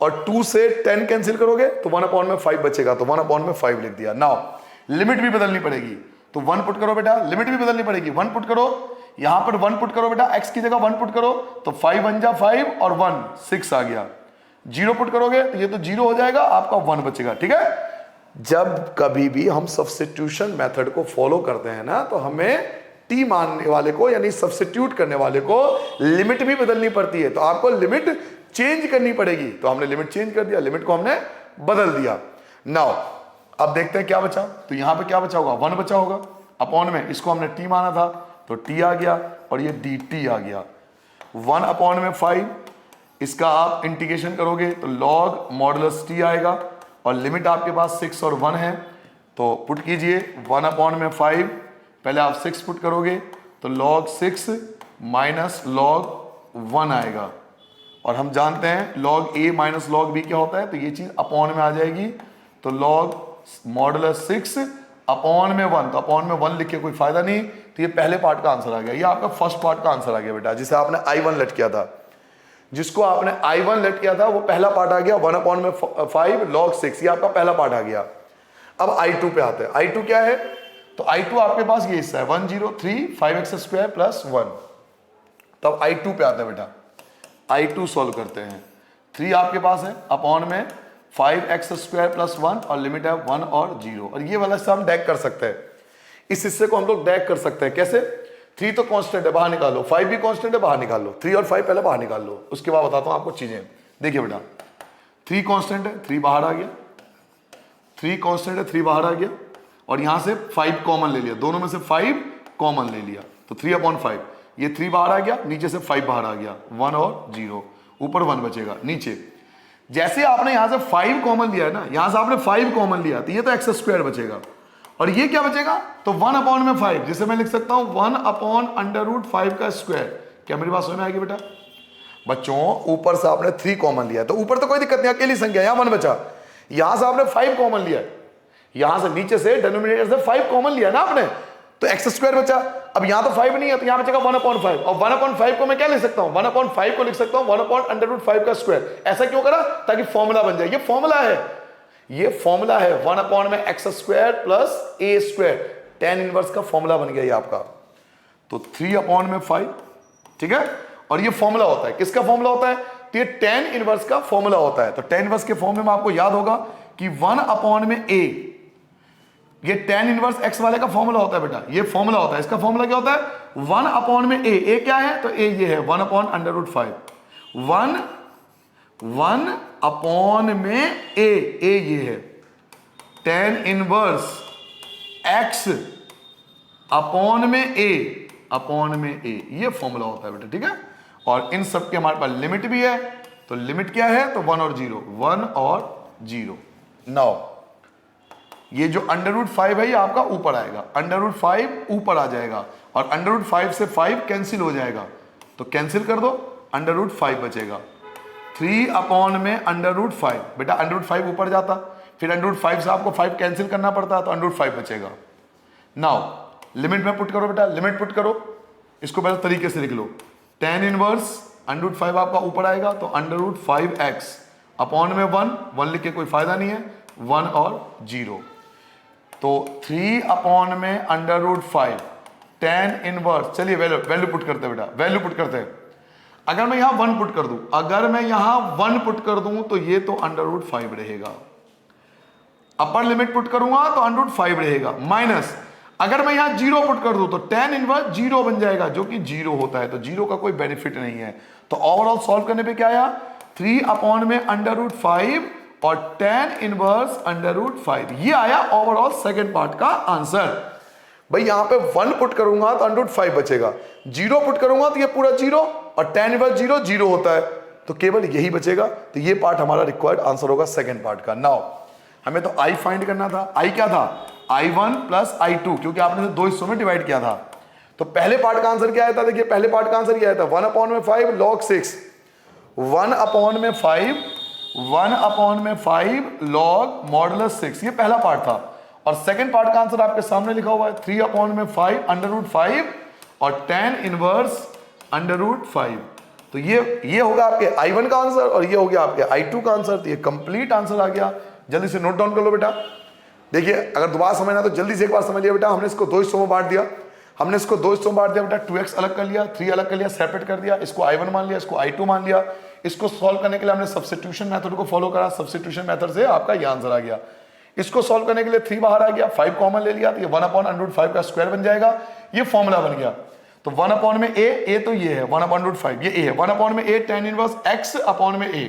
और 2 से 10 कैंसिल करोगे तो 1 अपॉन में 5 बचेगा, तो 1 अपॉन में 5 लिख दिया। नाउ लिमिट भी बदलनी पड़ेगी, तो 1 पुट करो बेटा, लिमिट भी बदलनी पड़ेगी। 1 पुट करो, यहां पर 1 पुट करो बेटा, x की जगह 1 पुट करो तो 5 1 जा 5 और 1 6 आ गया। 0 पुट करोगे तो ये तो 0 हो जाएगा, आपका 1 बचेगा, ठीक है। जब कभी भी हम सब्स्टिट्यूशन मेथड को फॉलो करते हैं ना, तो हमें टी मानने वाले को यानी सब्स्टिट्यूट करने वाले को लिमिट भी बदलनी पड़ती है। तो आपको लिमिट चेंज करनी पड़ेगी, तो हमने लिमिट चेंज कर दिया, लिमिट को हमने बदल दिया। नाउ अब देखते हैं क्या बचा। तो यहां पे क्या बचा होगा, 1 बचा होगा अपॉन में, इसको हमने टी माना था तो टी आ गया और ये dt आ गया। 1 अपॉन में 5, इसका आप इंटीग्रेशन करोगे तो लॉग मॉडुलस टी आएगा और लिमिट आपके पास 6 और 1 है, तो पुट कीजिए 1 अपॉन में 5, पहले आप 6 पुट करोगे तो log 6 माइनस log 1 आएगा। और हम जानते हैं log a minus log b क्या होता है, तो ये चीज अपॉन में आ जाएगी। तो log मॉडुलस 6 अपॉन में 1, तो अपॉन में 1 लिख के कोई फायदा नहीं, तो ये पहले पार्ट का आंसर आ गया। ये आपका फर्स्ट पार्ट का आंसर आ गया बेटा, जिसे आपने I1 लेट किया था। जिसको आपने I1 लेट किया था वो पहला पार्ट आ गया, 1 अपॉन में 5 log 6, ये आपका पहला पार्ट आ गया। अब I2 पे आते हैं। I2 क्या है, तो I2 आपके पास ये हिस्सा है 103 5x² प्लस 1। तब I2 पे आते हैं बेटा, I2 सॉल्व करते हैं। 3 आपके पास है अपॉन में 5x² प्लस 1 और लिमिट है 1 और 0, और ये वाला हिस्सा हम डैग कर सकते हैं। इस हिस्से को हम लोग डैग कर सकते हैं। कैसे? 3 तो कांस्टेंट है, बाहर निकालो, 5 भी कांस्टेंट है, बाहर निकाल लो। 3 और 5 पहले बाहर निकाल लो, उसके बाद बताता हूं आपको चीजें। देखिए बेटा 3 कांस्टेंट है, 3 बाहर आ गया, 3 कांस्टेंट है, 3 बाहर आ गया और यहां से 5 कॉमन ले लिया, दोनों में से 5 कॉमन ले लिया, तो 3 अपॉन 5, ये 3 बाहर आ गया, नीचे से 5 बाहर आ गया, 1 और 0, ऊपर 1 बचेगा। नीचे जैसे आपने यहां से 5 कॉमन लिया है ना, यहां से आपने 5 कॉमन लिया, तो ये तो x² बचेगा और ये क्या बचेगा, तो 1 अपॉन में 5, जिसे मैं लिख सकता हूं 1 अपॉन √5 का स्क्वायर। क्या मेरी बात समझ में आएगी बेटा? बच्चों ऊपर से आपने 3 कॉमन लिया, तो ऊपर तो कोई दिक्कत नहीं, अकेली संख्या, यहां 1 बचा। यहां से आपने 5 कॉमन लिया, यहां से नीचे से डिनोमिनेटर से 5 कॉमन लिया ना आपने, तो x² बचा। अब यहां तो 5 नहीं है, तो यहां बचेगा 1/5, और 1/5 को मैं क्या लिख सकता हूं, 1/5 को लिख सकता हूं 1/√5 का स्क्वायर। ऐसा क्यों करा, ताकि फॉर्मूला बन जाए। ये फॉर्मूला है, ये फॉर्मूला है 1 में x² plus a², tan inverse का फॉर्मूला बन गया ये आपका। तो 3 में 5, ठीक है, और ये फॉर्मूला होता है, किसका फॉर्मूला होता है, तो ये tan इनवर्स का फॉर्मूला होता है। तो tan इनवर्स के फॉर्मूले में आपको याद होगा कि 1 में a, ये tan इनवर्स x वाले का फॉर्मूला होता है बेटा, ये फॉर्मूला होता है। इसका फॉर्मूला क्या होता है, 1 में a क्या है, तो a ये है 1/√5, 1 अपॉन में a ये है tan इनवर्स x अपॉन में a, ये फॉर्मूला होता है बेटा, ठीक है। और इन सब के हमारे पास लिमिट भी है, तो लिमिट क्या है, तो 1 और 0, 1 और 0। नाउ ये जो √5 है ये आपका ऊपर आएगा, √5 ऊपर आ जाएगा और √5 से 5 कैंसिल हो जाएगा, तो कैंसिल कर दो, √5 बचेगा। 3 अपॉन में √5, बेटा √5 ऊपर जाता, फिर √5 से आपको 5 कैंसिल करना पड़ता, तो √5 बचेगा। नाउ लिमिट में पुट करो बेटा, लिमिट पुट करो, इसको पहले तरीके से लिख लो, tan इनवर्स √5 आपका ऊपर आएगा, तो √5x अपॉन में 1 लिख के कोई फायदा नहीं है, 1 और 0, तो 3 अपॉन में √5 tan इनवर्स, चलिए वैल्यू पुट करते हैं बेटा, वैल्यू पुट करते हैं। अगर मैं यहां 1 पुट कर दूं, अगर मैं यहां 1 पुट कर दूं तो ये तो √5 रहेगा, अपर लिमिट पुट करूंगा तो √5 रहेगा, माइनस अगर मैं यहां 0 पुट कर दूं तो tan इनवर्स 0 बन जाएगा, जो कि 0 होता है, तो 0 का कोई बेनिफिट नहीं है। तो ओवरऑल सॉल्व करने पे क्या आया, 3 अपॉन में √5 और tan इनवर्स √5, ये आया ओवरऑल सेकंड पार्ट का आंसर। भाई यहां पे 1 पुट करूंगा तो √5 बचेगा, 0 पुट करूंगा तो ये पूरा 0 और tan इनवर्स 0 होता है, तो केवल यही बचेगा। तो ये पार्ट हमारा रिक्वायर्ड आंसर होगा सेकंड पार्ट का। नाउ हमें तो i फाइंड करना था, i क्या था, i1 प्लस i2, क्योंकि आपने दो हिस्सों में डिवाइड किया था। तो पहले पार्ट का आंसर क्या आया था, देखिए पहले पार्ट का आंसर क्या आया था, 1 अपॉन में 5 log 6, 1 अपॉन में 5 log मॉडुलस 6, ये पहला पार्ट था। और सेकंड पार्ट का आंसर आपके सामने लिखा हुआ है, 3 अपॉन में 5 √5 और tan इनवर्स √5। तो ये होगा आपके i1 का आंसर और ये हो गया आपके i2 का आंसर। तो ये कंप्लीट आंसर आ गया। जल्दी से नोट डाउन कर लो बेटा। देखिए अगर दोबारा समझना तो जल्दी से एक बार समझ लिया बेटा। हमने इसको दो हिस्सों में बांट दिया, बेटा 2x अलग कर लिया, 3 अलग कर लिया, सेपरेट कर दिया, इसको i1 मान लिया, इसको i2 मान लिया। इसको सॉल्व करने के लिए हमने सब्स्टिट्यूशन मेथड को फॉलो करा, सब्स्टिट्यूशन मेथड से आपका ये आंसर आ गया। इसको सॉल्व करने के लिए 3 बाहर आ गया, 5 कॉमन ले लिया, तो ये 1 अपॉन √5 का स्क्वायर बन जाएगा, ये फॉर्मूला बन गया। तो 1 अपॉन में a तो ये है 1 अपॉन √5, ये a है, 1 अपॉन में a tan inverse x upon में a,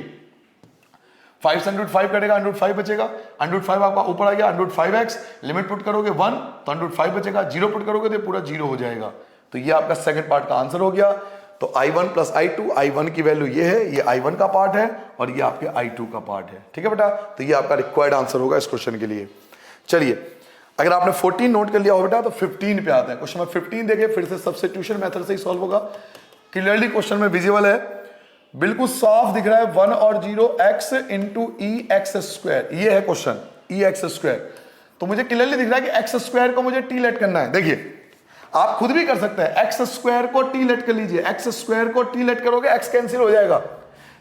5 से √5 कटेगा, √5 बचेगा, √5 आपका ऊपर आ गया, √5x, लिमिट पुट करोगे 1 तो √5 बचेगा, 0 पुट करोगे तो पूरा 0 हो जाएगा। तो ये आपका सेकंड पार्ट का आंसर हो गया। तो i1 प्लस i2, i1 की वैल्यू ये है, ये i1 का पार्ट है और ये आपके i2 का पार्ट है। ठीक है बेटा, तो ये आपका रिक्वायर्ड आंसर होगा इस क्वेश्चन के लिए। चलिए अगर आपने 14 नोट कर लिया हो बेटा तो 15 पे आते हैं। क्वेश्चन नंबर 15 देखिए, फिर से सब्स्टिट्यूशन मेथड से ही सॉल्व होगा। क्लियरली क्वेश्चन में विजिबल है, बिल्कुल साफ दिख रहा है, 1 और 0 x इंटू e(x²), ये है क्वेश्चन, e(x²). तो मुझे क्लियरली दिख रहा है कि x² को मुझे t लेट करना है। देखिए आप खुद भी कर सकते हैं, x² को t लेट कर लीजिए, x² को t लेट करोगे x कैंसिल हो जाएगा,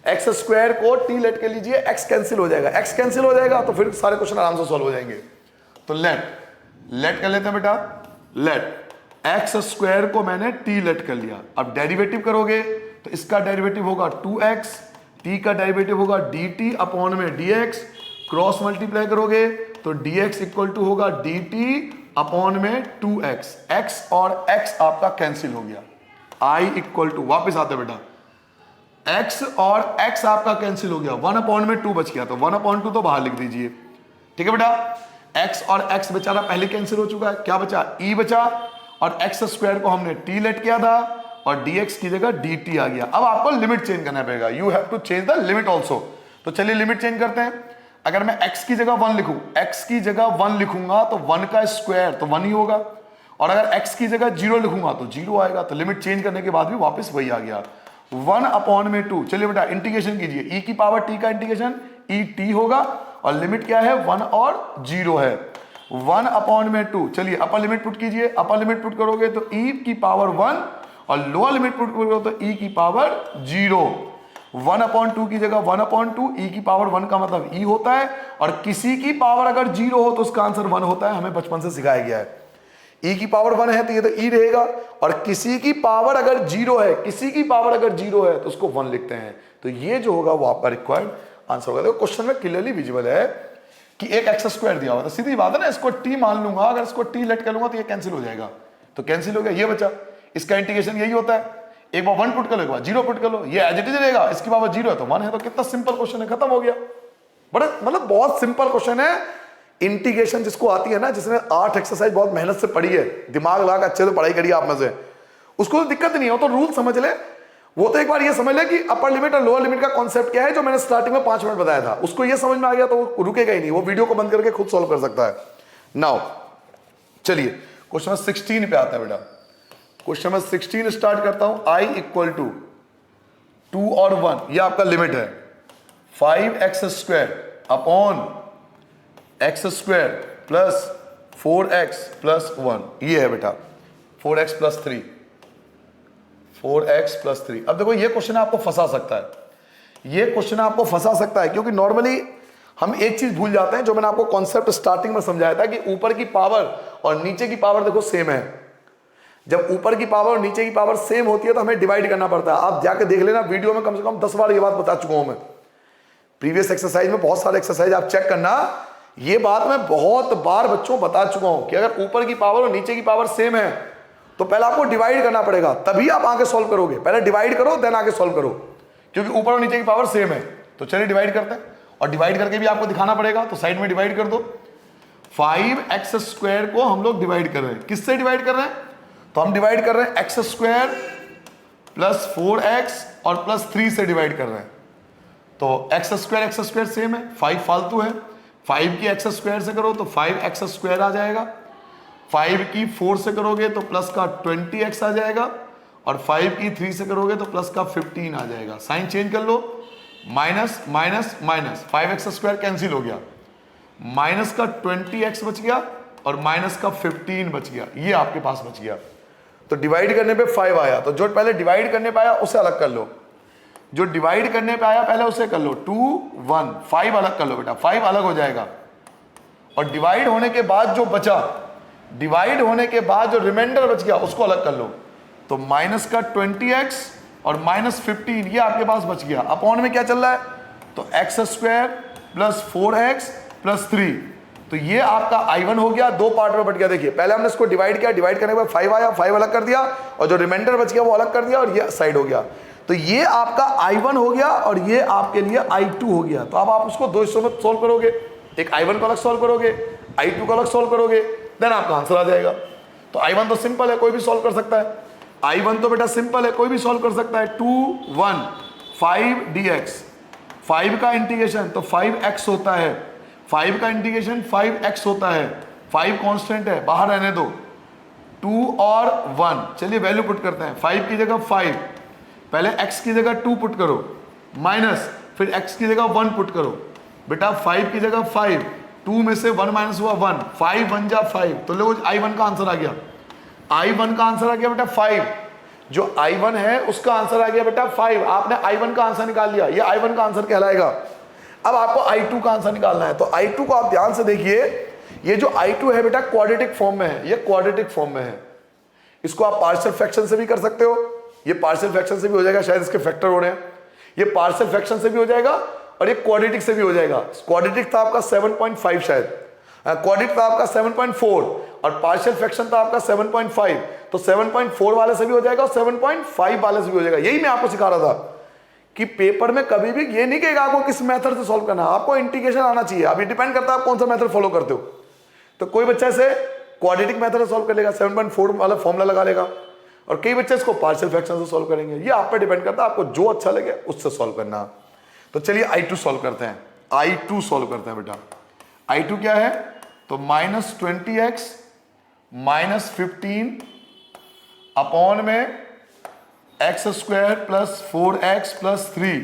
x² को t लेट कर लीजिए, x कैंसिल हो जाएगा, x कैंसिल हो जाएगा तो फिर सारे क्वेश्चन आराम से सॉल्व हो जाएंगे। तो लेट कर लेते हैं बेटा, लेट x² को मैंने t लेट कर लिया। अब डेरिवेटिव करोगे तो इसका डेरिवेटिव होगा 2x, t का डेरिवेटिव होगा dt अपॉन में dx, क्रॉस मल्टीप्लाई करोगे तो dx इक्वल टू होगा dt अपॉन में 2x, x और x आपका कैंसिल हो गया, i इक्वल टू, वापिस आते बेटा, x और x आपका कैंसिल हो गया, 1 अपॉन में 2 बच गया, तो 1 अपॉन 2 तो बाहर लिख दीजिए। ठीक है बेटा, x और x बेचारा पहले कैंसिल हो चुका है, क्या बचा, e बचा, और x² को हमने t लेट किया था और dx की जगह dt आ गया। अब आपको लिमिट चेंज करना पड़ेगा, you have to change the limit also. तो चलिए लिमिट चेंज करते हैं। अगर मैं x की जगह 1 लिखूं, x की जगह 1 लिखूंगा तो 1 का स्क्वायर तो 1 ही होगा, और अगर x की जगह 0 लिखूंगा तो 0 आएगा। तो लिमिट चेंज करने के बाद भी वापस वही आ गया, 1 अपॉन में 2। चलिए बेटा इंटीग्रेशन कीजिए, e की पावर t का इंटीग्रेशन e t होगा, और लिमिट क्या है, 1 और 0 है, 1 अपॉन में 2। चलिए अपर लिमिट पुट कीजिए, अपर लिमिट पुट करोगे तो e की पावर 1 और लोअर लिमिट पुट करोगे तो e की पावर 0। 1 अपॉन 2 की जगह 1 अपॉन 2, e की पावर 1 का मतलब e होता है, और किसी की पावर अगर 0 हो तो उसका आंसर 1 होता है, हमें बचपन से सिखाया गया है। e की पावर 1 है तो ये तो e रहेगा, और किसी की पावर अगर 0 है, किसी की पावर अगर 0 है तो उसको 1 लिखते हैं। तो ये जो होगा वो आपका रिक्वायर्ड आंसर होगा। देखो क्वेश्चन में क्लियरली विजिबल है कि एक x² दिया हुआ, तो सीधी बात है ना, इसको t मान लूंगा, अगर इसको t लेट कर लूंगा तो ये कैंसिल हो जाएगा, तो कैंसिल हो गया, ये बचा। इसका इंटीग्रेशन यही होता है, एक बार 1 पुट कर लो, एक बार 0 पुट कर लो, ये एज इट इज रहेगा, इसकी पावर 0 है तो 1 है। तो कितना सिंपल क्वेश्चन है, खत्म हो गया। बड़ा मतलब बहुत सिंपल क्वेश्चन है। इंटीग्रेशन जिसको आती है ना, जिसने 8 एक्सरसाइज बहुत मेहनत से पढ़ी है, दिमाग लगा अच्छे से पढ़ाई करी आप में से, उसको तो दिक्कत नहीं है, वो तो रूल समझ ले। वो तो एक बार ये समझ ले कि अपर लिमिट और लोअर लिमिट का कॉन्सेप्ट क्या है, जो मैंने स्टार्टिंग में 5 मिनट बताया था, उसको ये समझ में आ गया तो वो रुकेगा ही नहीं, वो वीडियो को बंद करके खुद सॉल्व कर सकता है। नाउ चलिए क्वेश्चन नंबर 16 पे आता है बेटा। क्वेश्चन नंबर 16 स्टार्ट करता हूं। I इक्वल टू 2 और 1, ये आपका लिमिट है 5x square upon x square plus 4x plus 1, ये है बेटा 4x प्लस 3, 4x प्लस 3। अब देखो ये क्वेश्चन आपको फंसा सकता है, ये क्वेश्चन आपको फंसा सकता है क्योंकि नॉर्मली हम एक चीज भूल जाते हैं जो मैंने आपको कॉन्सेप्ट स्टार्टिंग में समझाया था कि ऊपर की पावर और नीचे की पावर देखो सेम है। जब ऊपर की पावर और नीचे की पावर सेम होती है तो हमें डिवाइड करना पड़ता है। आप जाके देख लेना, वीडियो में कम से कम 10 बार ये बात बता चुका हूं मैं। प्रीवियस एक्सरसाइज में बहुत सारे एक्सरसाइज आप चेक करना, ये बात मैं बहुत बार बच्चों बता चुका हूं कि अगर ऊपर की पावर और नीचे की पावर सेम है तो पहले आपको डिवाइड करना पड़ेगा, तभी आप आगे सॉल्व करोगे। पहले डिवाइड करो देन आगे सॉल्व करो, क्योंकि ऊपर और नीचे की पावर सेम है। तो चलिए डिवाइड करते हैं, और डिवाइड करके भी आपको दिखाना पड़ेगा, तो साइड में डिवाइड कर दो। 5x स्क्वायर को हम लोग डिवाइड कर रहे हैं, किससे डिवाइड कर रहे हैं? तो हम डिवाइड कर रहे हैं एक्स स्क्वायर प्लस 4x और प्लस 3 से डिवाइड कर रहे हैं। तो एक्स स्क्वायर सेम है, 5 फालतू है। 5 की एक्स स्क्वायर से करो तो 5x स्क्वायर आ जाएगा, 5 की 4 से करोगे तो प्लस का 20x आ जाएगा, और 5 की 3 से करोगे तो प्लस का 15 आ जाएगा। साइन चेंज कर लो, minus minus minus, 5x square cancel हो गया, माइनस का 20x बच गया और माइनस का 15 बच गया, ये आपके पास बच गया। तो डिवाइड करने पे 5 आया, तो जो पहले डिवाइड करने पे आया उसे अलग कर लो, जो डिवाइड करने पे आया पहले उसे कर लो। 2 1 5 अलग कर लो बेटा, 5 अलग हो जाएगा। और डिवाइड होने के बाद जो बचा, डिवाइड होने के बाद जो रिमाइंडर बच गया उसको अलग कर लो। तो माइनस का 20x और माइनस 15 ये आपके पास बच गया। अपॉन में क्या चल रहा है? तो x square plus 4x plus 3, तो ये आपका I1 हो गया, दो पार्ट में बट गया। देखिए पहले हमने इसको डिवाइड किया, डिवाइड करने के बाद 5 आया, 5 अलग कर दिया, और जो रिमाइंडर बच गया वो अलग कर दिया, और ये साइड हो गया। तो ये आपका I1 हो गया और ये आपके लिए I2 हो गया। तो अब आप उसको दो हिस्सों में सोल्व करोगे, एक I1 को अलग सोल्व करोगे, I2 को अलग सोल्व करोगे, देन आपका आंसर आ जाएगा। तो I1 तो सिंपल है, कोई भी सोल्व कर सकता है। I1 तो बेटा सिंपल है, कोई भी सोल्व कर सकता है। 2 1 5 dx, 5 का इंटीग्रेशन तो 5x होता है, 5 का इंटीग्रेशन 5x होता है, 5 कांस्टेंट है, बाहर रहने दो। 2 और 1, चलिए वैल्यू पुट करते हैं। 5 की जगह 5, पहले x की जगह 2 पुट करो, माइनस फिर x की जगह 1 पुट करो। बेटा 5 की जगह 5, 2 में से 1 माइनस हुआ 1, 5 1 जा 5, तो लोगों I1 का आंसर आ गया। I1 का आंसर आ गया बेटा 5, जो I1 है उसका आंसर आ गया बेटा 5। आपने I1 का आंसर निकाल लिया, ये I1 का आंसर कहलाएगा। अब आपको I2 का आंसर निकालना है, तो I2 को आप ध्यान से देखिए, ये जो I2 है बेटा क्वाड्रेटिक फॉर्म में है, ये क्वाड्रेटिक फॉर्म में है। इसको आप पार्शियल फ्रैक्शन से भी कर सकते हो, ये पार्शियल फ्रैक्शन से भी हो जाएगा, शायद इसके फैक्टर हो रहे हैं, ये पार्शियल फ्रैक्शन से भी हो जाएगा और ये क्वाड्रेटिक से भी हो जाएगा। क्वाड्रेटिक था आपका 7.5 शायद, क्वाड्रेटिक था आपका 7.4 और पार्शियल फ्रैक्शन था आपका 7.5, तो 7.4 वाले से भी हो जाएगा और 7.5 वाले से भी हो जाएगा। यही मैं आपको सिखा रहा था कि पेपर में कभी भी ये नहीं कहेगा आपको किस मेथड से सॉल्व करना है, आपको इंटीग्रेशन आना चाहिए। अब ये डिपेंड करता है आप कौन सा मेथड फॉलो करते हो। तो कोई बच्चा इसे क्वाड्रेटिक मेथड से सॉल्व कर लेगा, 7.4 वाला फॉर्मूला लगा लेगा, और कई बच्चे इसको पार्शियल फ्रैक्शन से सॉल्व करेंगे। ये आप पे डिपेंड करता है, आपको जो अच्छा लगे उससे सॉल्व करना। तो चलिए I2 सॉल्व करते हैं, I2 सॉल्व करते हैं बेटा। I2 क्या है? तो माइनस 20x माइनस 15 अपॉन में x square plus 4x plus 3,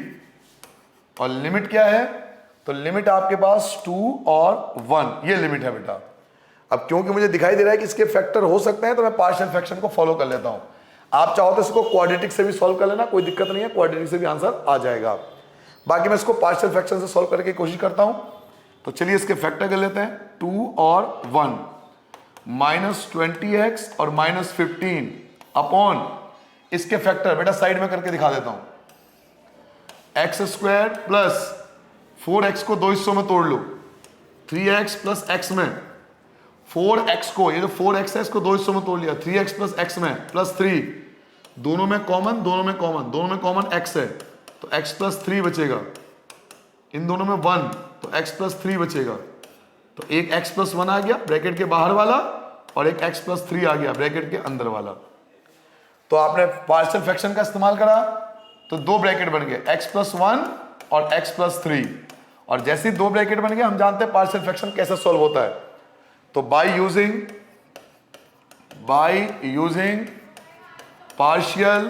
और लिमिट क्या है? तो लिमिट आपके पास 2 और 1, ये लिमिट है बेटा। अब क्योंकि मुझे दिखाई दे रहा है कि इसके फैक्टर हो सकते हैं, तो मैं पार्शियल फ्रैक्शन को फॉलो कर लेता हूं। आप चाहो तो इसको क्वाड्रेटिक से भी सॉल्व कर लेना, कोई दिक्कत नहीं है, क्वाड्रेटिक से भी आंसर आ जाएगा। बाकी मैं इसको पार्शियल फ्रैक्शन से सॉल्व करने की कोशिश करता हूं। तो चलिए इसके फैक्टर कर लेते हैं। 2 और 1 माइनस 20x और माइनस 15 अपॉन इसके फैक्टर बेटा साइड में करके दिखा देता हूं। एक्स स्क्वायर प्लस 4x को दो हिस्सों में तोड़ लो, 3x प्लस x में 4x को, ये जो 4x है इसको दो हिस्सों में तोड़ लिया, 3x प्लस x में प्लस 3, दोनों में कॉमन, दोनों में कॉमन, दोनों में कॉमन x है, तो x प्लस 3 बचेगा। इन दोनों में 1, तो x प्लस 3 बचेगा। तो एक x प्लस 1 आ गया ब्रैकेट के बाहर वाला, और एक x प्लस 3 आ गया ब्रैकेट के अंदर वाला। तो आपने पार्शियल फ्रैक्शन का इस्तेमाल करा तो दो ब्रैकेट बन गए, x प्लस 1 और x प्लस 3, और जैसे ही दो ब्रैकेट बन गए हम जानते हैं पार्शियल फ्रैक्शन कैसे सॉल्व होता है। तो बाय यूजिंग पार्शियल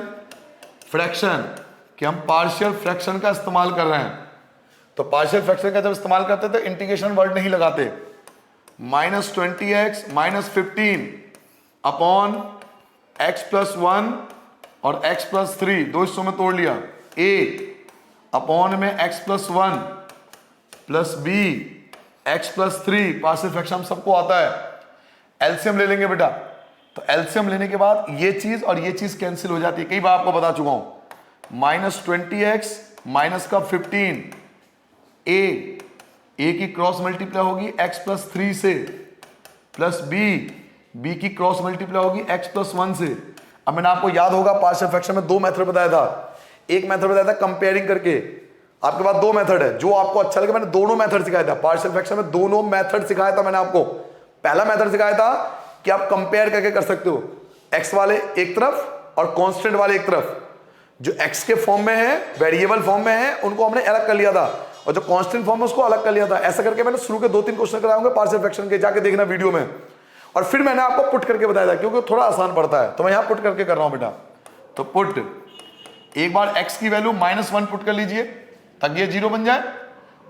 फ्रैक्शन, कि हम पार्शियल फ्रैक्शन का इस्तेमाल कर रहे हैं। तो पार्शियल फ्रैक्शन का जब इस्तेमाल करते तो इंटीग्रेशन वर्ड नहीं लगाते। -20x -15 अपॉन x+1 और x+3 दो हिस्सों में तोड़ लिया। a अपॉन में x+1 plus b x+3 partial fraction सबको आता है। एलसीएम ले लेंगे बेटा। तो एलसीएम लेने के बाद ये चीज और ये चीज कैंसिल हो जाती है, कई बार आपको बता चुका हूं। -20x माइनस का 15 ए की क्रॉस मल्टीप्लाई होगी x+3 से, प्लस बी की क्रॉस मल्टीप्लाई होगी x+1 से। अब मैंने आपको याद होगा पार्शियल फ्रैक्शन में दो मेथड बताया था। एक मेथड बताया था कंपेयरिंग करके। आपके पास दो मेथड है, जो आपको अच्छा लगे। मैंने दोनों मेथड सिखाया था पार्शियल फ्रैक्शन में, दोनों मेथड सिखाया था मैंने आपको। पहला मेथड सिखाया था कि आप कंपेयर करके कर सकते हो, x वाले एक तरफ और कांस्टेंट वाले एक तरफ। जो x के फॉर्म में है, वेरिएबल फॉर्म में है, उनको हमने अलग कर लिया था, और जो कांस्टेंट फॉर्म है उसको अलग कर लिया था। ऐसा करके मैंने शुरू के 2-3 क्वेश्चन कराऊंगा पार्शियल फ्रैक्शन के, जाके देखना वीडियो में। और फिर मैंने आपको पुट करके बताया था, क्योंकि थोड़ा आसान पड़ता है, तो मैं यहां पुट करके कर रहा हूं बेटा। तो पुट, एक बार x की वैल्यू -1 पुट कर लीजिए ताकि ये 0 बन जाए,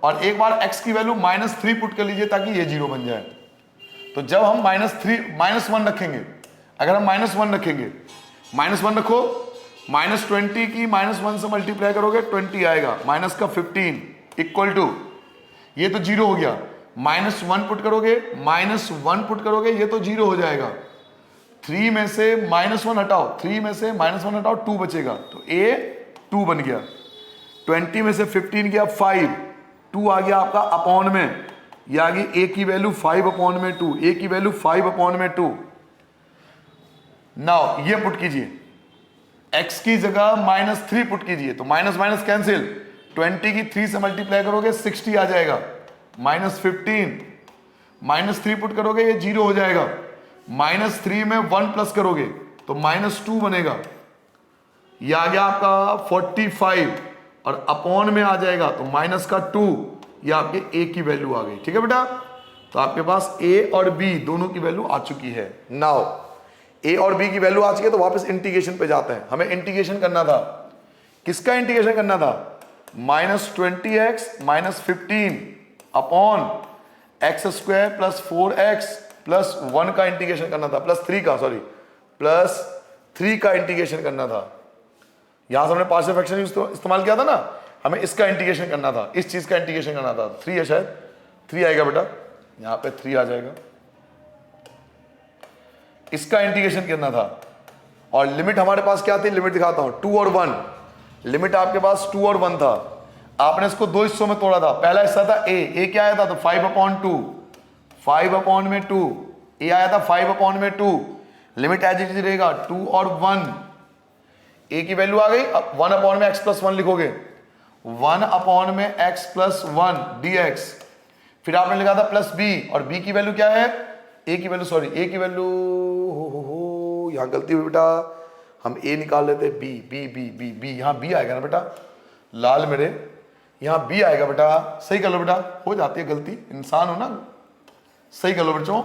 और एक बार x की वैल्यू -3 पुट कर लीजिए ताकि ये 0 बन जाए। तो जब हम -1 रखेंगे, अगर हम -1 रखेंगे, -1 रखो, -20 की -1 से मल्टीप्लाई करोगे 20 आएगा, माइनस का 15 इक्वल टू, ये तो 0 हो गया। -1 पुट करोगे, -1 पुट करोगे, ये तो 0 हो जाएगा। 3 में से -1 हटाओ, 3 में से -1 हटाओ, 2 बचेगा, तो a 2 बन गया। 20 में से 15 गया 5, 2 आ गया आपका अपॉन में, ये आ गई a की वैल्यू 5 अपॉन में 2, a की वैल्यू 5 अपॉन में 2। नाउ ये पुट कीजिए, x की जगह -3 पुट कीजिए, तो माइनस माइनस कैंसिल, 20 की 3 से मल्टीप्लाई करोगे 60 आ जाएगा, -15, -3 पुट करोगे ये 0 हो जाएगा, -3 में 1 प्लस करोगे तो -2 बनेगा, ये आ गया आपका 45, और अपॉन में आ जाएगा तो -2, ये आपके a की वैल्यू आ गई। ठीक है बेटा, तो आपके पास a और b दोनों की वैल्यू आ चुकी है। नाउ a और b की वैल्यू आ चुकी है, तो वापस इंटीग्रेशन पे जाते हैं। हमें इंटीग्रेशन करना था, किसका इंटीग्रेशन करना था? -20x -15 upon x² plus 4x plus 1 का इंटीग्रेशन करना था, प्लस 3 का इंटीग्रेशन करना था। यहां से हमने पार्शियल फ्रैक्शन इस्तेमाल किया था ना, हमें इसका इंटीग्रेशन करना था, इस चीज का इंटीग्रेशन करना था। 3 है शायद, 3 आएगा बेटा, यहां पे 3 आ जाएगा, इसका इंटीग्रेशन करना था। और लिमिट हमारे पास क्या थी, लिमिट दिखाता हूं, 2 और 1। लिमिट आपके पास 2 और 1 था, आपने इसको दो हिस्सों में तोड़ा था। पहला हिस्सा था a क्या आया था, तो 5/2, 5/2, a आया था 5/2। लिमिट एज इट इज रहेगा 2 और 1, a की वैल्यू आ गई। अब 1 में x+1 लिखोगे, 1 में x+1 dx, फिर आपने लिखा था प्लस b, और b की वैल्यू क्या है, a की वैल्यू हो यहां गलती हुई बेटा, हम a निकाल लेते b, यहां b आएगा ना बेटा, लाल मेरे, यहां b आएगा बेटा। सही कर लो बेटा, हो जाती है गलती, इंसान हो ना, सही कर लो बच्चों,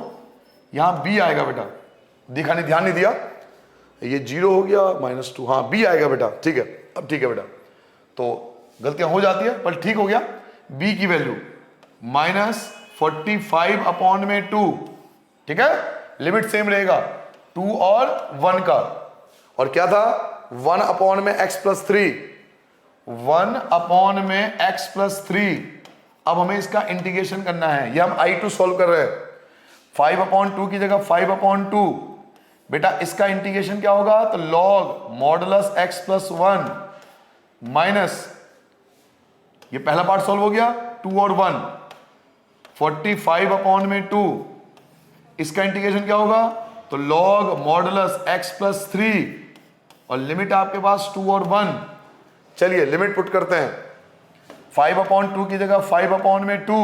यहां b आएगा बेटा, ध्यान नहीं दिया, ये 0 हो गया, -2, हाँ b आएगा बेटा। ठीक है, अब ठीक है बेटा, तो गलतियां हो जाती है पर ठीक हो गया। b की वैल्यू -45 अपॉन में 2, ठीक है, लिमिट सेम रहेगा 2 और 1 का, और क्या था 1 अपॉन में x+3, 1 अपॉन में x+3। अब हमें इसका इंटीग्रेशन करना है, ये हम I2 सॉल्व कर रहे हैं। 5/2 की जगह 5/2, बेटा इसका इंटीग्रेशन क्या होगा, तो log मॉडुलस x+1 माइनस, ये पहला पार्ट सॉल्व हो गया, 2 और 1, 45/2, इसका इंटीग्रेशन क्या होगा, तो log मॉडुलस x+3, और लिमिट आपके पास 2 और 1। चलिए लिमिट पुट करते हैं, 5/2 की जगह 5/2,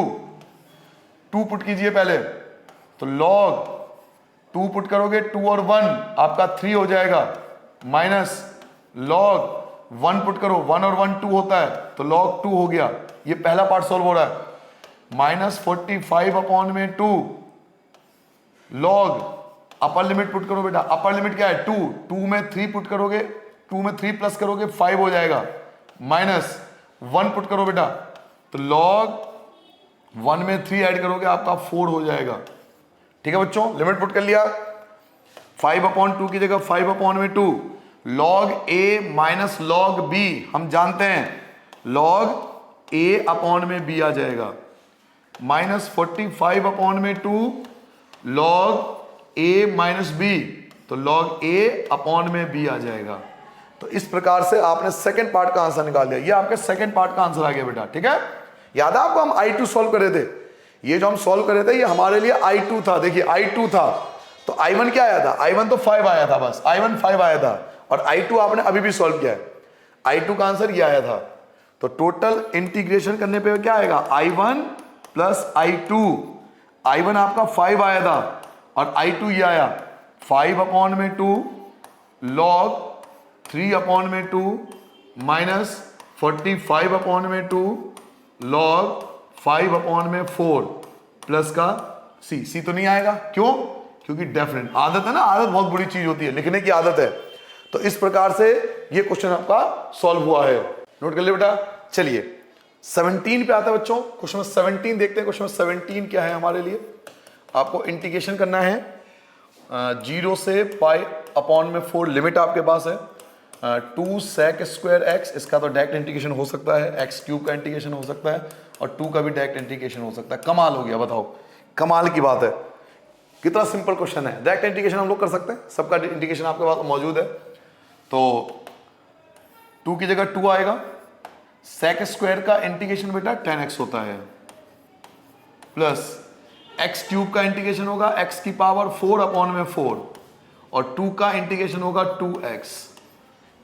2 पुट कीजिए पहले, तो log 2 पुट करोगे, 2 और 1 आपका 3 हो जाएगा, माइनस log 1 पुट करो, 1 और 1 2 होता है, तो log 2 हो गया। ये पहला पार्ट सॉल्व हो रहा है, -45/2, लॉग अपर लिमिट पुट करो बेटा, अपर लिमिट क्या है 2, 2 में 3 पुट करोगे, 2 में 3 प्लस करोगे 5 हो जाएगा, माइनस 1 पुट करो बेटा, तो लॉग 1 में 3 ऐड करोगे आपका 4 हो जाएगा। ठीक है बच्चों, लिमिट पुट कर लिया, 5/2 की जगह 5/2, log a minus log b, हम जानते हैं लॉग a अपॉन में b आ जाएगा, minus 45/2 log a minus b, तो लॉग a अपॉन में b आ जाएगा। तो इस प्रकार से आपने सेकंड पार्ट का आंसर निकाल दिया, ये आपके सेकंड पार्ट का आंसर आ गया बेटा। ठीक है, याद है आपको हम I2 सॉल्व कर रहे थे, ये जो हम सॉल्व कर रहे थे ये हमारे लिए I2 था। देखिए I2 था तो I1 क्या आया था, I1 तो 5 आया था, बस I1 5 आया था, और I2 आपने अभी भी सॉल्व किया है, I2 का आंसर ये आया था। तो टोटल इंटीग्रेशन करने पे क्या आएगा, I1 प्लस I2, I1 आपका 5 आया था और I2 ये आया 5/2 लॉग 3/2 माइनस 45/2 लॉग 5/4 प्लस का सी तो नहीं आएगा, क्यों, क्योंकि डेफिनेट आदत है ना, आदत बहुत बुरी चीज होती है, लिखने की आदत है। तो इस प्रकार से ये क्वेश्चन आपका सॉल्व हुआ है, नोट कर लिया बेटा। चलिए 17 पे आता है बच्चों, क्वेश्चन 17 देखते हैं। क्वेश्चन 17 क्या है हमारे लिए, आपको इंटीग्रेशन करना है 0 से π/4 लिमिट आपके पास है, 2 sec स्क्वायर x, इसका तो डायरेक्ट इंटीग्रेशन हो सकता है, x³ का इंटीग्रेशन हो सकता है और 2 का भी डायरेक्ट इंटीग्रेशन हो सकता है। कमाल हो गया, बताओ कमाल की बात है, कितना सिंपल क्वेश्चन है। डायरेक्ट इंटीग्रेशन हम लोग कर सकते हैं, सबका इंटीग्रेशन आपके पास मौजूद है। तो 2 की जगह 2 आएगा, sec स्क्वायर का इंटीग्रेशन बेटा 10x होता है, प्लस x³ का इंटीग्रेशन होगा x⁴/4 और 2 का इंटीग्रेशन होगा 2x।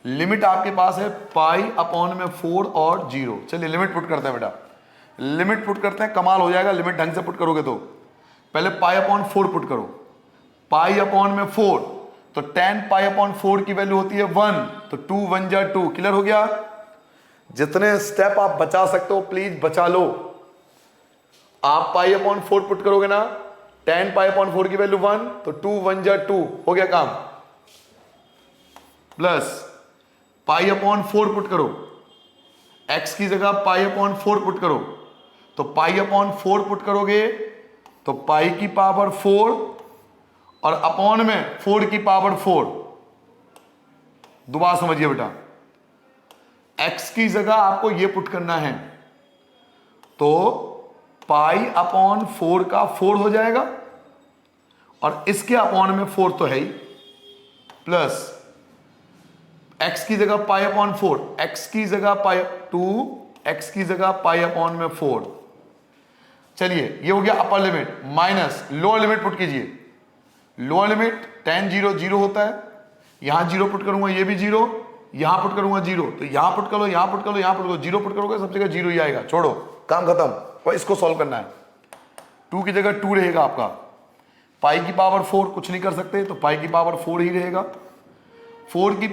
लिमिट आपके पास है π/4 और 0। चलिए लिमिट पुट करते हैं बेटा, लिमिट पुट करते हैं, कमाल हो जाएगा। लिमिट ढंग से पुट करोगे तो पहले π/4 पुट करो, π/4 तो 10 π/4 की वैल्यू होती है 1, तो 2 1 जा 2, क्लियर हो गया। जितने स्टेप आप बचा सकते हो प्लीज बचा लो। आप π/4 पुट करोगे ना, 10 π/4 की वैल्यू 1, तो 2 1 जा 2, हो गया काम, प्लस π/4 पुट करो, x की जगह π/4 पुट करो, तो π/4 पुट करोगे तो π⁴ और अपॉन में 4⁴। दोबारा समझिए बेटा, x की जगह आपको ये पुट करना है, तो π/4 का 4 हो जाएगा और इसके अपॉन में 4 तो है ही, प्लस x की जगह π/4, x की जगह 2, x की जगह π/4। चलिए ये हो गया upper limit, minus lower limit put कीजिए। लोअर लिमिट tan 0 0 होता है, यहां 0 पुट करूंगा, ये भी 0, यहां पुट करूंगा 0, तो यहां पुट करो, यहां पुट करो, यहां पुट करो, 0 पुट करोगे सब जगह 0 ही आएगा, छोड़ो काम खत्म। और इसको सॉल्व करना है, 2 की जगह 2 रहेगा आपका, π⁴ कुछ नहीं कर सकते तो π⁴ ही रहेगा, 4⁴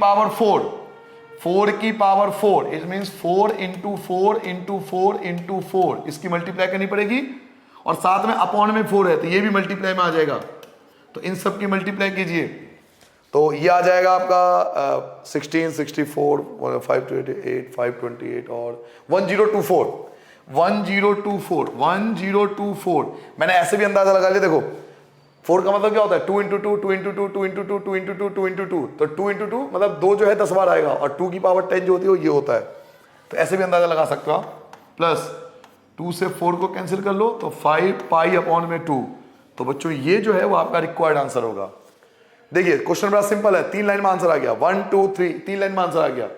4⁴ इट मींस 4 × 4 × 4 × 4, इसकी मल्टीप्लाई करनी पड़ेगी और साथ में अपॉन में 4 है तो ये भी मल्टीप्लाई में आ जाएगा, तो इन सब की मल्टीप्लाई कीजिए तो ये आ जाएगा आपका 16 64 528 528 और 1024 1024। मैंने ऐसे भी अंदाजा लगा लिया, देखो 4 का मतलब क्या होता है 2 × 2 2 × 2 2 × 2 2 × 2 2 × 2, तो 2 × 2 मतलब 2 जो है 10 बार आएगा और 2 की पावर 10 जो होती है वो ये होता है, तो ऐसे भी अंदाजा लगा सकते हो आप। प्लस 2 से 4 को कैंसिल कर लो तो 5 π/2, तो बच्चों ये जो है वो आपका रिक्वायर्ड आंसर होगा। देखिए क्वेश्चन बड़ा सिंपल है, 3 लाइन में आंसर आ गया, 1 2 3, 3 लाइन में आंसर आ गया।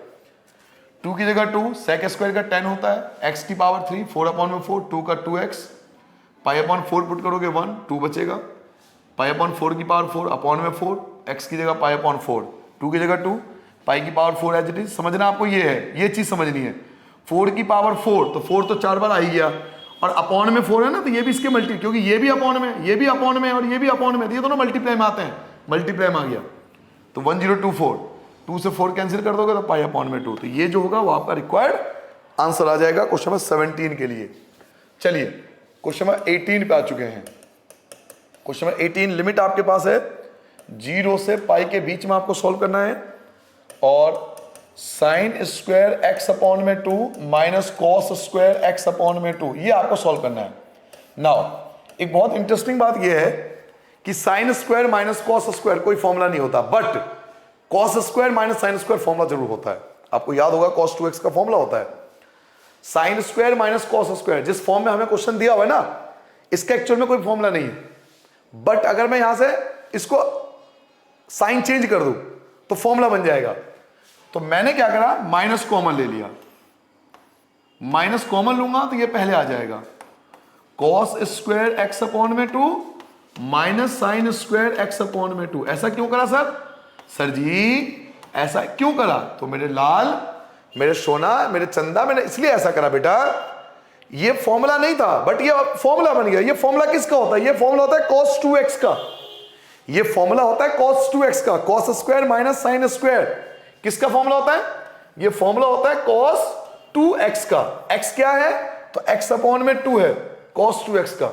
2 की जगह 2, sec स्क्वायर का 10 होता है, x⁴ 4/4, 2 का 2x, π/4 पुट करोगे 1, 2 बचेगा, π/4 अपॉन में 4, x की जगह π/4, 2 की जगह 2, π⁴ एज इट इज। समझना आपको ये है, ये चीज समझनी है, 4⁴ तो 4 तो 4 बार आ ही गया और अपॉन में 4 है ना, तो ये भी इसके मल्टी, क्योंकि ये भी अपॉन में, ये भी अपॉन में और ये भी अपॉन में, ये दोनों मल्टीप्लाई में आते हैं, मल्टीप्लाई में आ गया तो 1024, 2 से 4 कैंसिल कर दोगे तो π/2, तो ये जो होगा वो आपका रिक्वायर्ड आंसर आ जाएगा क्वेश्चन नंबर 17 के लिए। चलिए क्वेश्चन नंबर 18 पे आ चुके हैं। क्वेश्चन नंबर 18 लिमिट आपके पास है 0 से पाई के बीच में आपको सॉल्व करना है और साइन स्क्वायर एक्स अपॉन में 2 minus cos square x upon में 2 ये आपको सॉल्व करना है। नाउ एक बहुत इंटरेस्टिंग बात यह है कि sign square minus cos square कोई फॉर्मूला नहीं होता, but cos square minus sine square formula जरूर होता है। आपको याद होगा cos 2x का फॉर्मूला होता है sign square minus cos square. जिस फॉर्म में हमें क्वेश्चन दिया हुआ है ना, इसका एक्चुअल में कोई फॉर्मूला नहीं है, बट अगर मैं यहां से इसको साइन चेंज कर दूं तो फॉर्मूला बन जाएगा। तो मैंने क्या करा, माइनस कॉमन ले लिया, माइनस कॉमन लूंगा तो ये पहले आ जाएगा कॉस स्क्वायर एक्स अपॉन में 2 minus sine square x upon में 2। ऐसा क्यों करा सर जी ऐसा क्यों करा? तो मेरे लाल, मेरे सोना, मेरे चंदा, मैंने इसलिए ऐसा करा बेटा, ये फॉर्मूला नहीं था बट ये फॉर्मूला बन गया। ये फॉर्मूला किसका होता है? ये फॉर्मूला होता है cos 2x का। ये फॉर्मूला होता है cos 2x का, cos square minus sine square. किसका फॉर्मूला होता है? ये फॉर्मूला होता है cos 2x का। x क्या है? तो x अपॉन में 2 है, cos 2x का।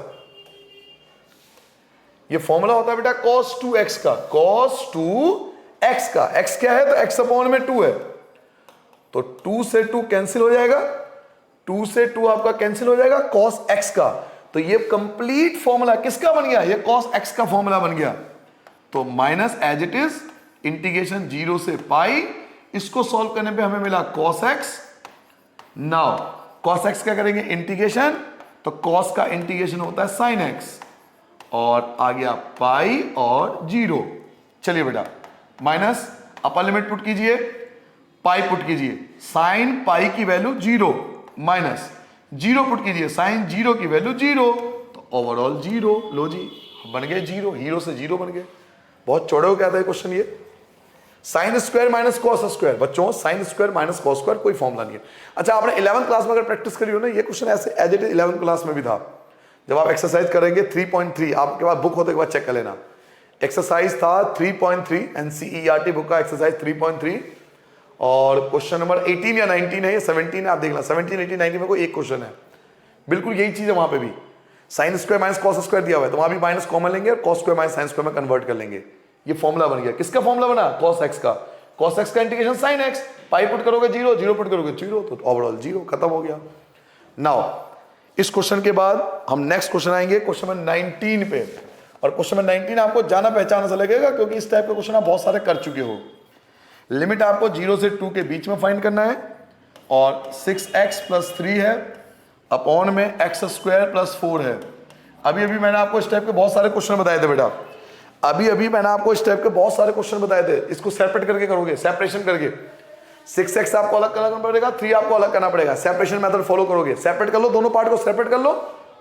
ये फॉर्मूला होता है बेटा cos 2x का, cos 2x का। x क्या है? तो x अपॉन में 2 है, तो 2 से 2 कैंसिल हो जाएगा, 2 से 2 आपका कैंसिल हो जाएगा cos x का। तो ये कंप्लीट फॉर्मूला किसका बन गया? ये cos x का फॉर्मूला बन गया। तो minus as it is integration 0 से पाई, इसको सॉल्व करने पे हमें मिला cos x। Now cos x क्या करेंगे? इंटीग्रेशन, तो cos का इंटीग्रेशन होता है sin x और आ गया पाई और 0। चलिए बेटा माइनस अपर लिमिट पुट कीजिए, पाई पुट कीजिए, साइन पाई की वैल्यू 0 माइनस 0 पुट कीजिए, साइन 0 की वैल्यू 0, तो ओवरऑल 0। लो जी बन गए 0, हीरो से 0 बन गए। बहुत चौड़े हो गया था क्वेश्चन ये। Sine square minus cos square, बच्चों sine square minus cos square कोई फॉर्मूला नहीं है। अच्छा आपने 11th क्लास में अगर प्रैक्टिस करी हो ना, ये क्वेश्चन ऐसे as it is 11th class में भी था। जब आप एक्सरसाइज करेंगे 3.3, आपके पास बुक होते के बाद चेक कर लेना, एक्सरसाइज था 3.3 NCERT बुक का एक्सरसाइज 3.3 और क्वेश्चन नंबर 18 या 19 है, ये 17 है, आप देख लो 17, 18, 19 में कोई एक क्वेश्चन है। बिल्कुल यही चीज है वहां पे भी, sign square minus cos square दिया हुआ है, तो वहां भी माइनस कॉमन लेंगे और cos square minus sine square में कन्वर्ट कर लेंगे। ये फॉर्मूला बन गया। किसका फॉर्मूला बना? cos x का। cos x का इंटीग्रेशन sin x, पाई पुट करोगे 0, 0 पुट करोगे 0, तो ओवरऑल 0 खत्म हो गया। नाउ इस क्वेश्चन के बाद हम नेक्स्ट क्वेश्चन आएंगे क्वेश्चन नंबर 19 पे, और क्वेश्चन नंबर 19 आपको जाना पहचाना सा लगेगा क्योंकि इस टाइप के क्वेश्चन आप बहुत सारे कर चुके हो। लिमिट आपको 0 से 2 के बीच में फाइंड करना है और 6x + 3 है अपॉन में x स्क्वायर + 4 है। अभी अभी मैंने आपको इस टाइप के बहुत सारे क्वेश्चन बताए थे बेटा, अभी अभी मैंने आपको इस टाइप के बहुत सारे क्वेश्चन बताए थे। इसको सेपरेट करके करोगे, सेपरेशन करके 6x आपको अलग करना पड़ेगा, 3 आपको अलग करना पड़ेगा, सेपरेशन मेथड फॉलो करोगे, सेपरेट कर लो, दोनों पार्ट को सेपरेट कर लो,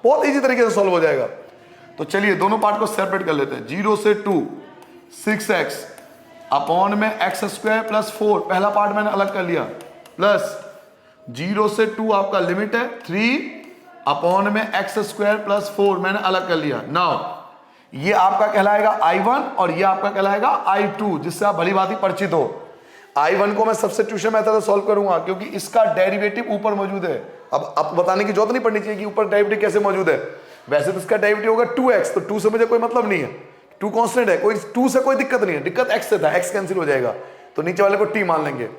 बहुत इजी तरीके से सॉल्व हो जाएगा। तो चलिए दोनों पार्ट को सेपरेट कर लेते हैं। 0 से 2 6x अपॉन में x स्क्वायर + 4, पहला पार्ट मैंने अलग कर लिया, प्लस 0 से 2 आपका लिमिट है 3 अपॉन में x स्क्वायर + 4 मैंने अलग कर लिया। नाउ ये आपका कहलाएगा I1 और ये आपका कहलाएगा I2, जिससे आप भली भांति परिचित हो। I1 को मैं सब्स्टिट्यूशन मेथड से सॉल्व करूंगा क्योंकि इसका डेरिवेटिव ऊपर मौजूद है। अब आपको बताने की जरूरत नहीं पड़नी चाहिए कि ऊपर डेरिवेटिव कैसे मौजूद है। वैसे तो इसका डेरिवेटिव होगा 2x, तो 2 से मुझे कोई मतलब नहीं है, 2 कांस्टेंट है, कोई 2 से कोई दिक्कत नहीं है, दिक्कत x से था, x कैंसिल हो जाएगा तो नीचे वाले को t मान लेंगे।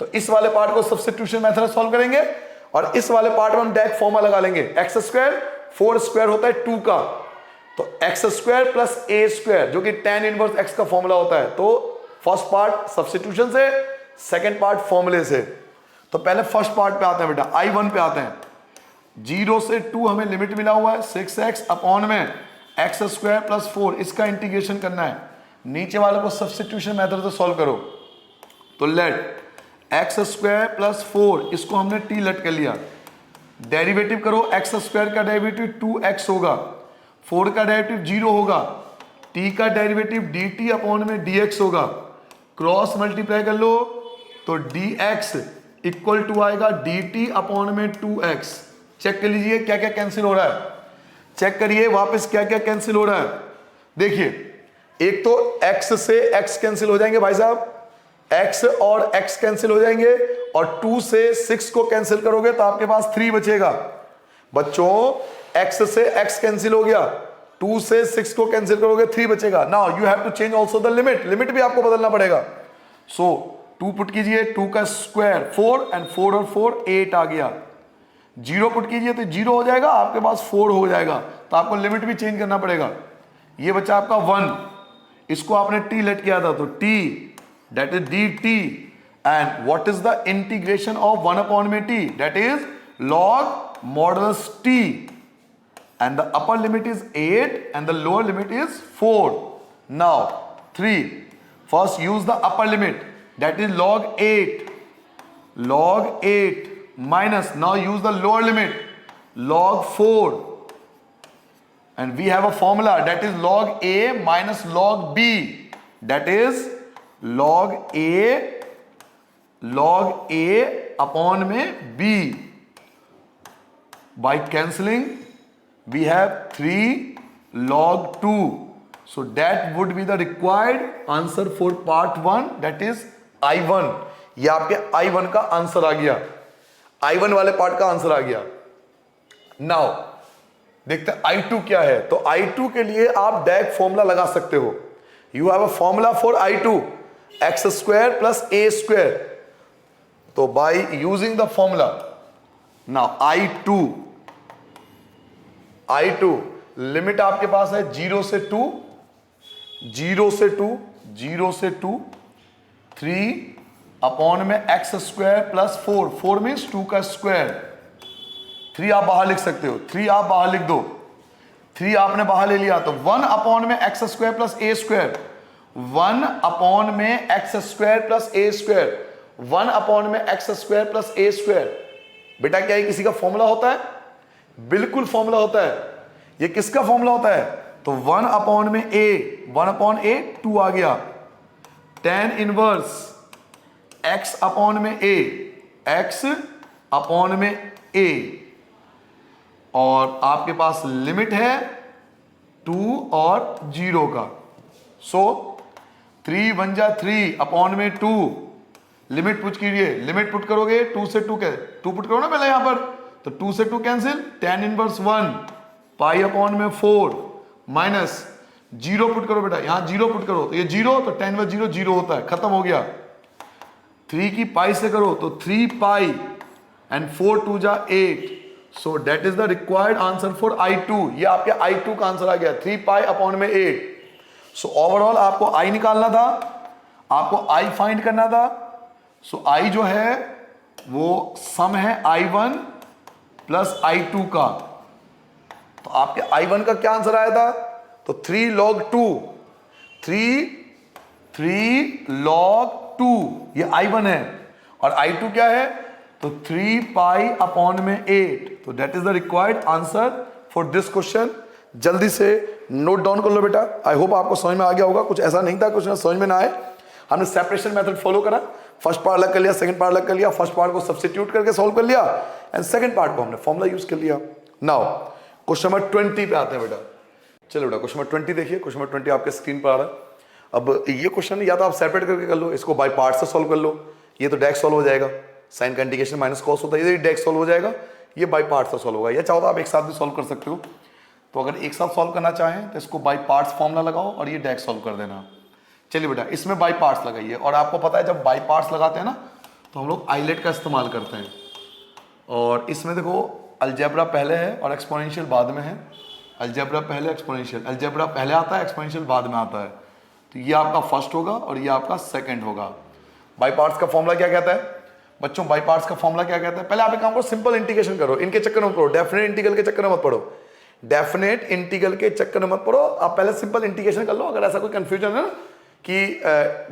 तो इस वाले पार्ट को सब्स्टिट्यूशन मेथड से सॉल्व करेंगे और इस वाले पार्ट में हम डायरेक्ट फॉर्मूला लगा लेंगे। x स्क्वायर 4 स्क्वायर होता है 2 का, तो x स्क्वायर + a स्क्वायर जो कि tan इनवर्स x का फॉर्मूला होता है। तो फर्स्ट पार्ट सब्स्टिट्यूशन से, सेकंड पार्ट फॉर्मूले से। तो पहले फर्स्ट पार्ट पे आते हैं बेटा, I1 पे आते हैं। 0 से 2 हमें लिमिट मिला हुआ है 6x अपॉन में x स्क्वायर + 4, इसका इंटीग्रेशन करना है। नीचे वाले को सब्स्टिट्यूशन मेथड से सॉल्व करो, तो लेट x स्क्वायर + 4 इसको हमने t लेट कर लिया, डेरिवेटिव करो, x स्क्वायर का डेरिवेटिव 2x होगा, 4 का डेरिवेटिव 0 होगा, t का डेरिवेटिव dt अपॉन में dx होगा, क्रॉस मल्टीप्लाई कर लो तो dx इक्वल टू आएगा dt अपॉन में 2x। चेक कर लीजिए क्या क्या कैंसिल हो रहा है, चेक करिए वापस क्या क्या कैंसिल हो रहा है। देखिए एक तो x से x कैंसिल हो जाएंगे भाई साहब, x और x कैंसिल हो जाएंगे, और 2 से 6 को कैंसिल करोगे तो आपके पास 3 बचेगा। बच्चों x से x कैंसिल हो गया, 2 से 6 को कैंसिल करोगे 3 बचेगा। Now you have to change also the limit, limit भी आपको बदलना पड़ेगा। सो 2 पुट कीजिए, 2 का स्क्वायर 4 एंड 4 और 4 8 आ गया। 0 पुट कीजिए तो 0 हो जाएगा, आपके पास 4 हो जाएगा, तो आपको लिमिट भी चेंज करना पड़ेगा। ये बच्चा आपका 1, इसको आपने t लेट किया था तो t that is dt, and what is the integration of 1 upon में t, that is log modulus t, and the upper limit is 8 and the lower limit is 4. Now 3, first use the upper limit, that is log 8, log 8 minus, now use the lower limit, log 4, and we have a formula that is log a minus log b, that is log a upon में b. By cancelling we have 3 log 2, so that would be the required answer for part 1, that is I1. ये आपके I1 का answer आ गया, I1 वाले part का answer आ गया। Now देखते हैं I2 क्या है। तो I2 के लिए आप डायरेक्ट फॉर्मूला लगा सकते हो। You have a formula for I2, x square plus a square. तो by using the formula, now I2 limit आपके पास है 0 से 2, 3 अपॉन में x स्क्वायर प्लस 4 मीन्स 2 का स्क्वायर। 3 आप बाहर लिख सकते हो, 3 आप बाहर लिख दो, 3 आपने बाहर ले लिया तो 1 अपॉन में x square plus a square, 1 upon में x square plus a square, 1 upon में x square plus a square. बेटा क्या ये किसी का फॉर्मूला होता है? बिल्कुल फॉर्मूला होता है। ये किसका फॉर्मूला होता है? तो 1 अपॉन में a, 1 अपॉन a 2 आ गया, tan इनवर्स x अपॉन में a, x अपॉन में a, और आपके पास लिमिट है 2 और 0 का। सो 3 1 जा 3 अपॉन में 2, लिमिट पुट कीजिए, लिमिट पुट करोगे 2 से 2 के 2 पुट करो ना पहले यहां पर, तो 2 से 2 cancel, tan inverse 1 pi upon में 4 माइनस 0 पुट करो बेटा, यहां 0 पुट करो तो ये 0, तो tan इनवर्स 0 0 होता है, खत्म हो गया। 3 की पाई से करो तो 3 पाई एंड 4 2 जा 8, so that is the required answer for I2। ये आपके I2 का आंसर आ गया, 3 पाई अपॉन में 8। सो ओवरऑल आपको I निकालना था, आपको I फाइंड करना था। सो I जो है वो सम है I1 प्लस I2 का। तो आपके I1 का क्या आंसर आया था? तो 3 log 2, 3 log 2 ये I1 है, और I2 क्या है? तो 3 पाई अपॉन में 8। तो that is the required answer for this question. जल्दी से नोट डाउन कर लो बेटा। आई होप आपको समझ में आ गया होगा, कुछ ऐसा नहीं था कुछ समझ में ना आए। हमने सेपरेशन मेथड फॉलो करा, फर्स्ट पार्ट अलग कर लिया, सेकंड पार्ट अलग कर लिया, फर्स्ट पार्ट को सब्स्टिट्यूट करके सॉल्व कर लिया एंड सेकंड पार्ट को हमने फॉर्मूला यूज कर लिया। नाउ क्वेश्चन नंबर 20 पे आते हैं बेटा। चलो बेटा क्वेश्चन नंबर 20 देखिए, क्वेश्चन नंबर 20 आपके स्क्रीन पर आ रहा है। अब ये क्वेश्चन या तो आप सेपरेट करके कर लो, इसको बाय पार्ट से सॉल्व कर लो, ये तो डायरेक्ट सॉल्व हो जाएगा, साइन का इंटीग्रेशन माइनस कॉस होता है, ये डायरेक्ट सॉल्व हो जाएगा, ये बाय पार्ट से सॉल्व होगा। या चाहो तो आप एक साथ भी सॉल्व कर सकते हो। तो अगर एक साथ सॉल्व करना चाहें तो इसको बाय पार्ट्स फॉर्मूला लगाओ और ये डायरेक्ट सॉल्व कर देना। चलिए बेटा इसमें बाय पार्ट्स लगाइए, और आपको पता है जब बाय पार्ट्स लगाते हैं ना तो हम लोग आइलेट का इस्तेमाल करते हैं। और इसमें देखो अलजेब्रा पहले है और एक्सपोनेंशियल बाद में है। अलजेब्रा पहले, एक्सपोनेंशियल, अलजेब्रा पहले आता है, एक्सपोनेंशियल बाद में आता है। तो ये आपका फर्स्ट होगा और ये आपका सेकंड होगा। बाय पार्ट्स का फॉर्मूला क्या कहता है बच्चों? बाय पार्ट्स का फॉर्मूला क्या कहता है? पहले आप एक काम करो, सिंपल इंटीग्रेशन करो, इनके चक्कर में पढ़ो, डेफिनेट इंटीग्रल के चक्कर में मत पढ़ो, डेफिनेट इंटीग्रल के चक्कर में मत पढ़ो। आप पहले सिंपल इंटीग्रेशन कर लो। अगर ऐसा कोई कंफ्यूजन है ना कि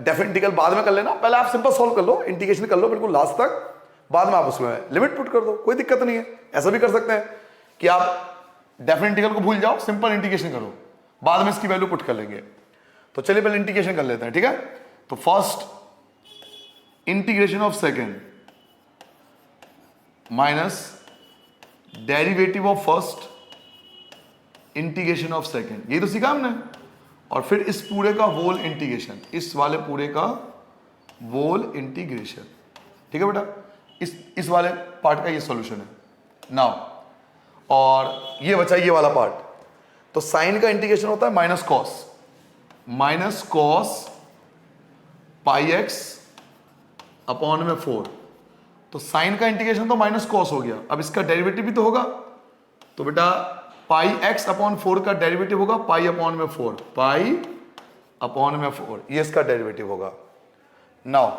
डेफिनेट इंटीग्रल बाद में कर लेना, पहले आप सिंपल सॉल्व कर लो, इंटीग्रेशन कर लो बिल्कुल लास्ट तक, बाद में आप उसमें लिमिट पुट कर दो, कोई दिक्कत नहीं है। ऐसा भी कर सकते हैं कि आप डेफिनेट इंटीग्रल को भूल जाओ, सिंपल इंटीग्रेशन करो, बाद में इसकी वैल्यू पुट कर लेंगे। तो चलिए पहले इंटीग्रेशन कर लेते हैं, ठीक है। तो first integration of second minus derivative of first integration of second, ये तो सीखा हमने। और फिर इस पूरे का वोल इंटीग्रेशन, इस वाले पूरे का वोल इंटीग्रेशन, ठीक है बेटा। इस वाले पार्ट का ये सॉल्यूशन है नाउ। और ये बचा ये वाला पार्ट, तो साइन का इंटीग्रेशन होता है minus cos pi x upon में 4। तो साइन का इंटीग्रेशन तो माइनस कॉस हो गया, अब इसका डेरिवेटिव भी तो होगा, तो बेटा पाई एक्स अपॉन 4 का डेरिवेटिव होगा पाई अपॉन में 4, पाई अपॉन में 4, ये इसका डेरिवेटिव होगा। नाउ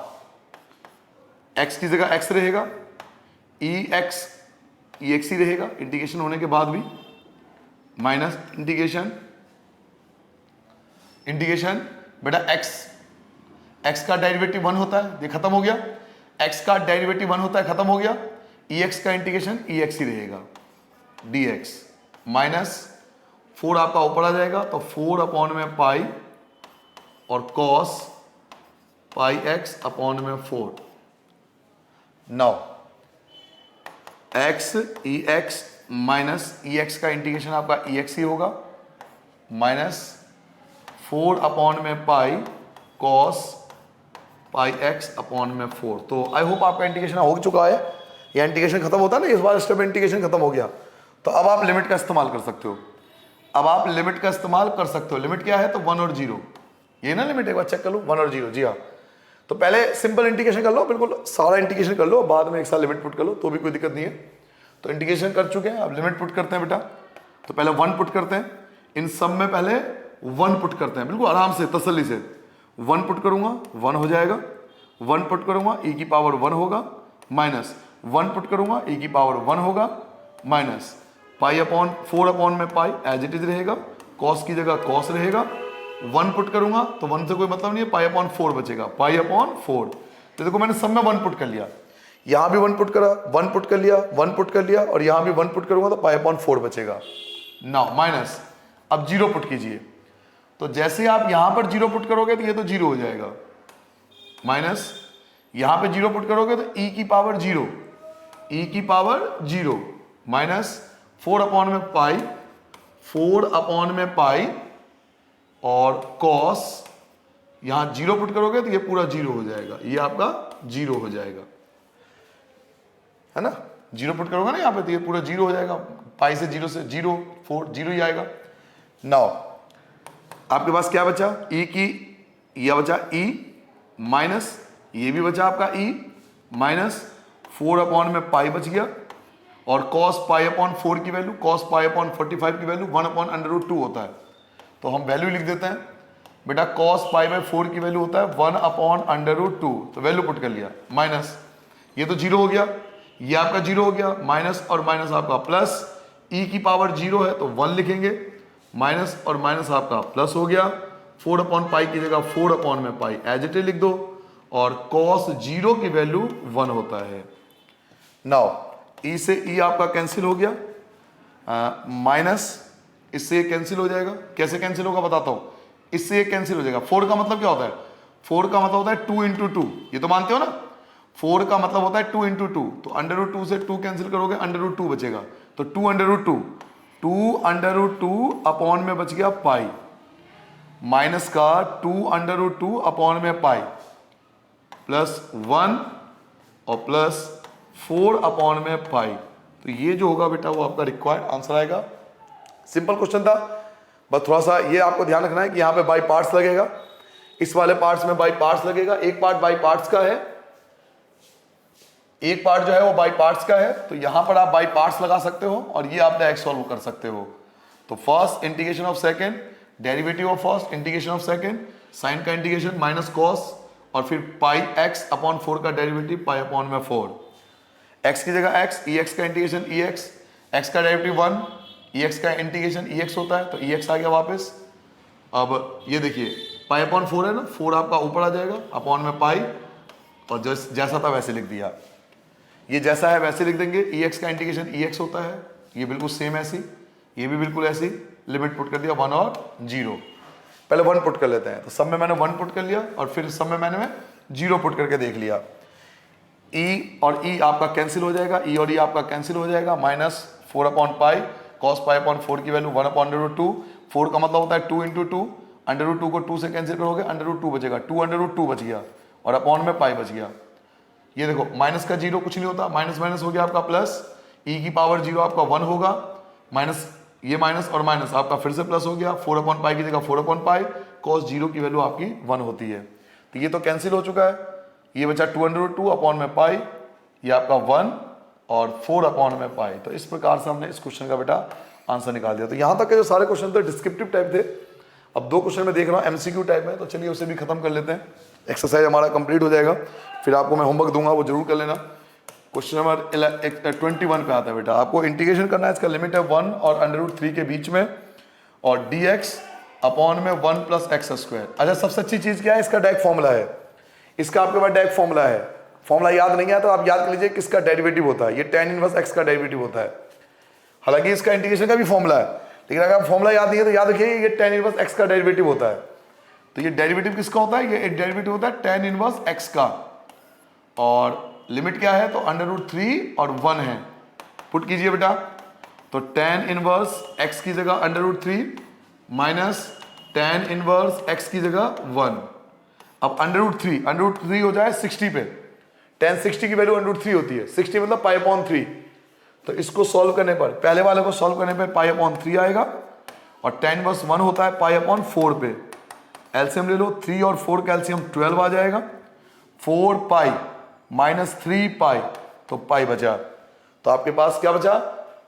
एक्स की जगह एक्स रहेगा, ई एक्स ही रहेगा इंटीग्रेशन होने के बाद भी, माइनस इंटीग्रेशन बेटा एक्स का डेरिवेटिव 1 होता है, ये खत्म हो गया, एक्स का डेरिवेटिव 1 होता है, खत्म हो गया, ई एक्स का इंटीग्रेशन ई एक्स ही रहेगा, डी एक्स माइनस 4 आपका ऊपर आ जाएगा, तो 4 अपॉन में पाई और कॉस पाई एक्स अपॉन में 4। नाउ एक्स ई एक्स माइनस ई एक्स का इंटीग्रेशन आपका ई एक्स ही होगा, माइनस 4 अपॉन में pi cos pi x upon में 4। तो आई होप आपका इंटीग्रेशन हो चुका है, या इंटीग्रेशन खत्म होता है ना, इस बार स्टेप में इंटीग्रेशन खत्म हो गया, तो अब आप लिमिट का इस्तेमाल कर सकते हो। अब आप लिमिट का इस्तेमाल कर सकते हो। लिमिट क्या है, तो 1 और 0, ये ना लिमिट, एक बार चेक कर लो, 1 और 0, जी हाँ। तो पहले सिंपल इंटीग्रेशन कर लो, बिल्कुल सारा इंटीग्रेशन कर लो, बाद में एक साथ लिमिट पुट कर लो, तो भी कोई दिक्कत नहीं है। तो इंटीग्रेशन कर चुके हैं, अब लिमिट पुट करते हैं बेटा। तो पहले 1 पुट करते हैं, इन सब में पहले 1 पुट करते हैं, बिल्कुल आराम से तसल्ली से। 1 पुट करूंगा 1 हो जाएगा, 1 पुट करूंगा e की पावर 1 होगा, माइनस 1 पुट करूंगा e की पावर 1 होगा, माइनस पाई अपॉन 4 अपॉन में पाई एज इट इज रहेगा, कॉस की जगह कॉस रहेगा। 1 पुट करूंगा तो 1 से कोई मतलब नहीं है, पाई अपॉन 4 बचेगा, पाई अपॉन 4। तो देखो मैंने सब में 1 पुट कर लिया, यहां भी 1 पुट करा, 1 पुट कर लिया, 1 पुट कर लिया, और यहां भी 1 पुट करूंगा तो पाई अपॉन 4 बचेगा। नाउ माइनस, अब 0 पुट कीजिए, तो जैसे आप यहां पर 0 पुट करोगे तो ये तो 0 हो जाएगा, माइनस यहां पे 0 पुट करोगे तो e की पावर 0, e की पावर 0, माइनस 4 अपॉन में पाई, 4 अपॉन में पाई और कॉस, यहां 0 पुट करोगे तो ये पूरा 0 हो जाएगा, ये आपका 0 हो जाएगा, है ना। 0 पुट करोगे ना यहां पे तो ये पूरा 0 हो जाएगा, पाई से 0 से 0, 4 0 ही आएगा। नाउ आपके पास क्या बचा, e की, यह बचा e माइनस ये भी बचा आपका e, माइनस 4 अपॉन में पाई बच गया, और कॉस पाई अपॉन 4 की वैल्यू, कॉस पाई अपॉन 45 की वैल्यू 1 अपॉन √2 होता है, तो हम वैल्यू लिख देते हैं बेटा, कॉस पाई बाई 4 की वैल्यू होता है 1 अपॉन √2, तो वैल्यू पुट कर लिया, माइनस ये तो 0 हो गया, ये आपका 0 हो गया, माइनस और माइनस आपका प्लस, e की पावर 0 है तो 1 लिखेंगे, माइनस और माइनस आपका प्लस हो गया, 4 अपॉन पाई की जगह 4 अपॉन में पाई एज इट इज लिख दो, और cos 0 की वैल्यू 1 होता है। नाउ e से e आपका कैंसिल हो गया, माइनस इससे कैंसिल हो जाएगा, कैसे कैंसिल होगा बताता हूं, इससे ये कैंसिल हो जाएगा। 4 का मतलब क्या होता है, 4 का मतलब होता है 2 × 2, ये तो मानते हो ना, 4 का मतलब होता है 2 × 2, तो √2 से 2 कैंसिल करोगे √2 बचेगा, तो 2 अपॉन में बच गया पाई, माइनस का 2 अपॉन में पाई, प्लस 1 और प्लस 4 अपॉन में पाई, तो ये जो होगा बेटा वो आपका रिक्वायर्ड आंसर आएगा। सिंपल क्वेश्चन था, बस थोड़ा सा ये आपको ध्यान रखना है कि यहाँ पे बाई पार्ट्स लगेगा, इस वाले पार्ट्स में बाई पार्ट्स लगेगा, एक पार्ट बाई पार्ट्स का है, एक पार्ट जो है वो बाई पार्ट्स का है, तो यहां पर आप बाई पार्ट्स लगा सकते हो और ये आप डायरेक्ट सॉल्व कर सकते हो। तो first integration of second, derivative of first, integration of second, sine का इंटीग्रेशन माइनस कॉस, और फिर पाई एक्स अपॉन 4 का डेरिवेटिव पाई अपॉन में 4, एक्स की जगह एक्स, ई एक्स का इंटीग्रेशन ई एक्स, एक्स का डेरिवेटिव 1, ई एक्स का इंटीग्रेशन ई एक्स होता है, तो ई एक्स आ गया वापस। अब ये देखिए पाई अपॉन 4 है ना, 4 आपका ऊपर आ जाएगा, अपॉन में पाई, और जैसा था वैसे लिख दिया, ये जैसा है वैसे लिख देंगे। ई एक्स का इंटीग्रेशन ई एक्स होता है, ये बिल्कुल सेम ऐसी, ये भी बिल्कुल ऐसी, लिमिट पुट कर दिया 1 और 0। पहले 1 पुट कर लेते हैं, तो सब में मैंने 1 पुट कर लिया और फिर सब में मैंने 0 पुट करके देख लिया। ई और ई आपका कैंसिल हो जाएगा, ई और ई आपका कैंसिल हो जाएगा, minus 4 upon pi, cos pi upon 4 की वैल्यू 1 अपॉन √2, 4 का मतलब होता है 2 × 2, √2 को 2 से कैंसिल करोगे √2 बचेगा, 2 √2 बच गया, और अपॉन में पाई बच गया। ये देखो माइनस का 0 कुछ नहीं होता, माइनस माइनस हो गया आपका प्लस, e की पावर 0 आपका 1 होगा, माइनस ये माइनस और माइनस आपका फिर से प्लस हो गया, 4/π की जगह 4/π, cos 0 की वैल्यू आपकी 1 होती है। तो ये तो कैंसिल हो चुका है, ये बचा 2√2/π, ये आपका 1 और 4/π। तो इस प्रकार से हमने इस क्वेश्चन का बेटा आंसर निकाल दिया। तो यहाँ तक के जो सारे क्वेश्चन थे डिस्क्रिप्टिव टाइप थे। अब 2 क्वेश्चन में देख रहा हूँ एमसीक्यू टाइप में, तो चलिए उसे भी खत्म कर लेते हैं, एक्सरसाइज हमारा कंप्लीट हो जाएगा। फिर आपको मैं होमवर्क दूंगा, वो जरूर कर लेना। क्वेश्चन नंबर 21 पे आता है बेटा, आपको इंटीग्रेशन करना है, इसका लिमिट है 1 और √3 के बीच में, और dx अपॉन में 1 + x²। अच्छा, सबसे अच्छी चीज क्या है, इसका डायरेक्ट फॉर्मूला है, इसका आपके पास डायरेक्ट फॉर्मूला है। फॉर्मूला याद नहीं है तो आप याद कर लीजिए किसका डेरिवेटिव होता है, ये tan 1x का डेरिवेटिव होता है। हालांकि इसका इंटीग्रेशन का भी फॉर्मूला है, लेकिन अगर फॉर्मूला याद नहीं है तो याद रखिए ये tan 1x का डेरिवेटिव होता है। तो ये डेरिवेटिव किसका होता है, ये डेरिवेटिव होता है tan 1x का, और लिमिट क्या है तो √3 और 1 है। पुट कीजिए बेटा, तो tan 1x की जगह √3 माइनस tan 1x की जगह 1। अब √3 हो जाए 60 पे, tan 60 की वैल्यू √3 होती है, 60 मतलब π/3। तो इसको सॉल्व करने पर, पहले वाले को सॉल्व करने पर π/3 आएगा, और tan 1 होता है π/4 पे। एलसीएम ले लो, 3 और 4 का एलसीएम 12 आ जाएगा, 4π माइनस 3π, तो पाई बचा। तो आपके पास क्या बचा,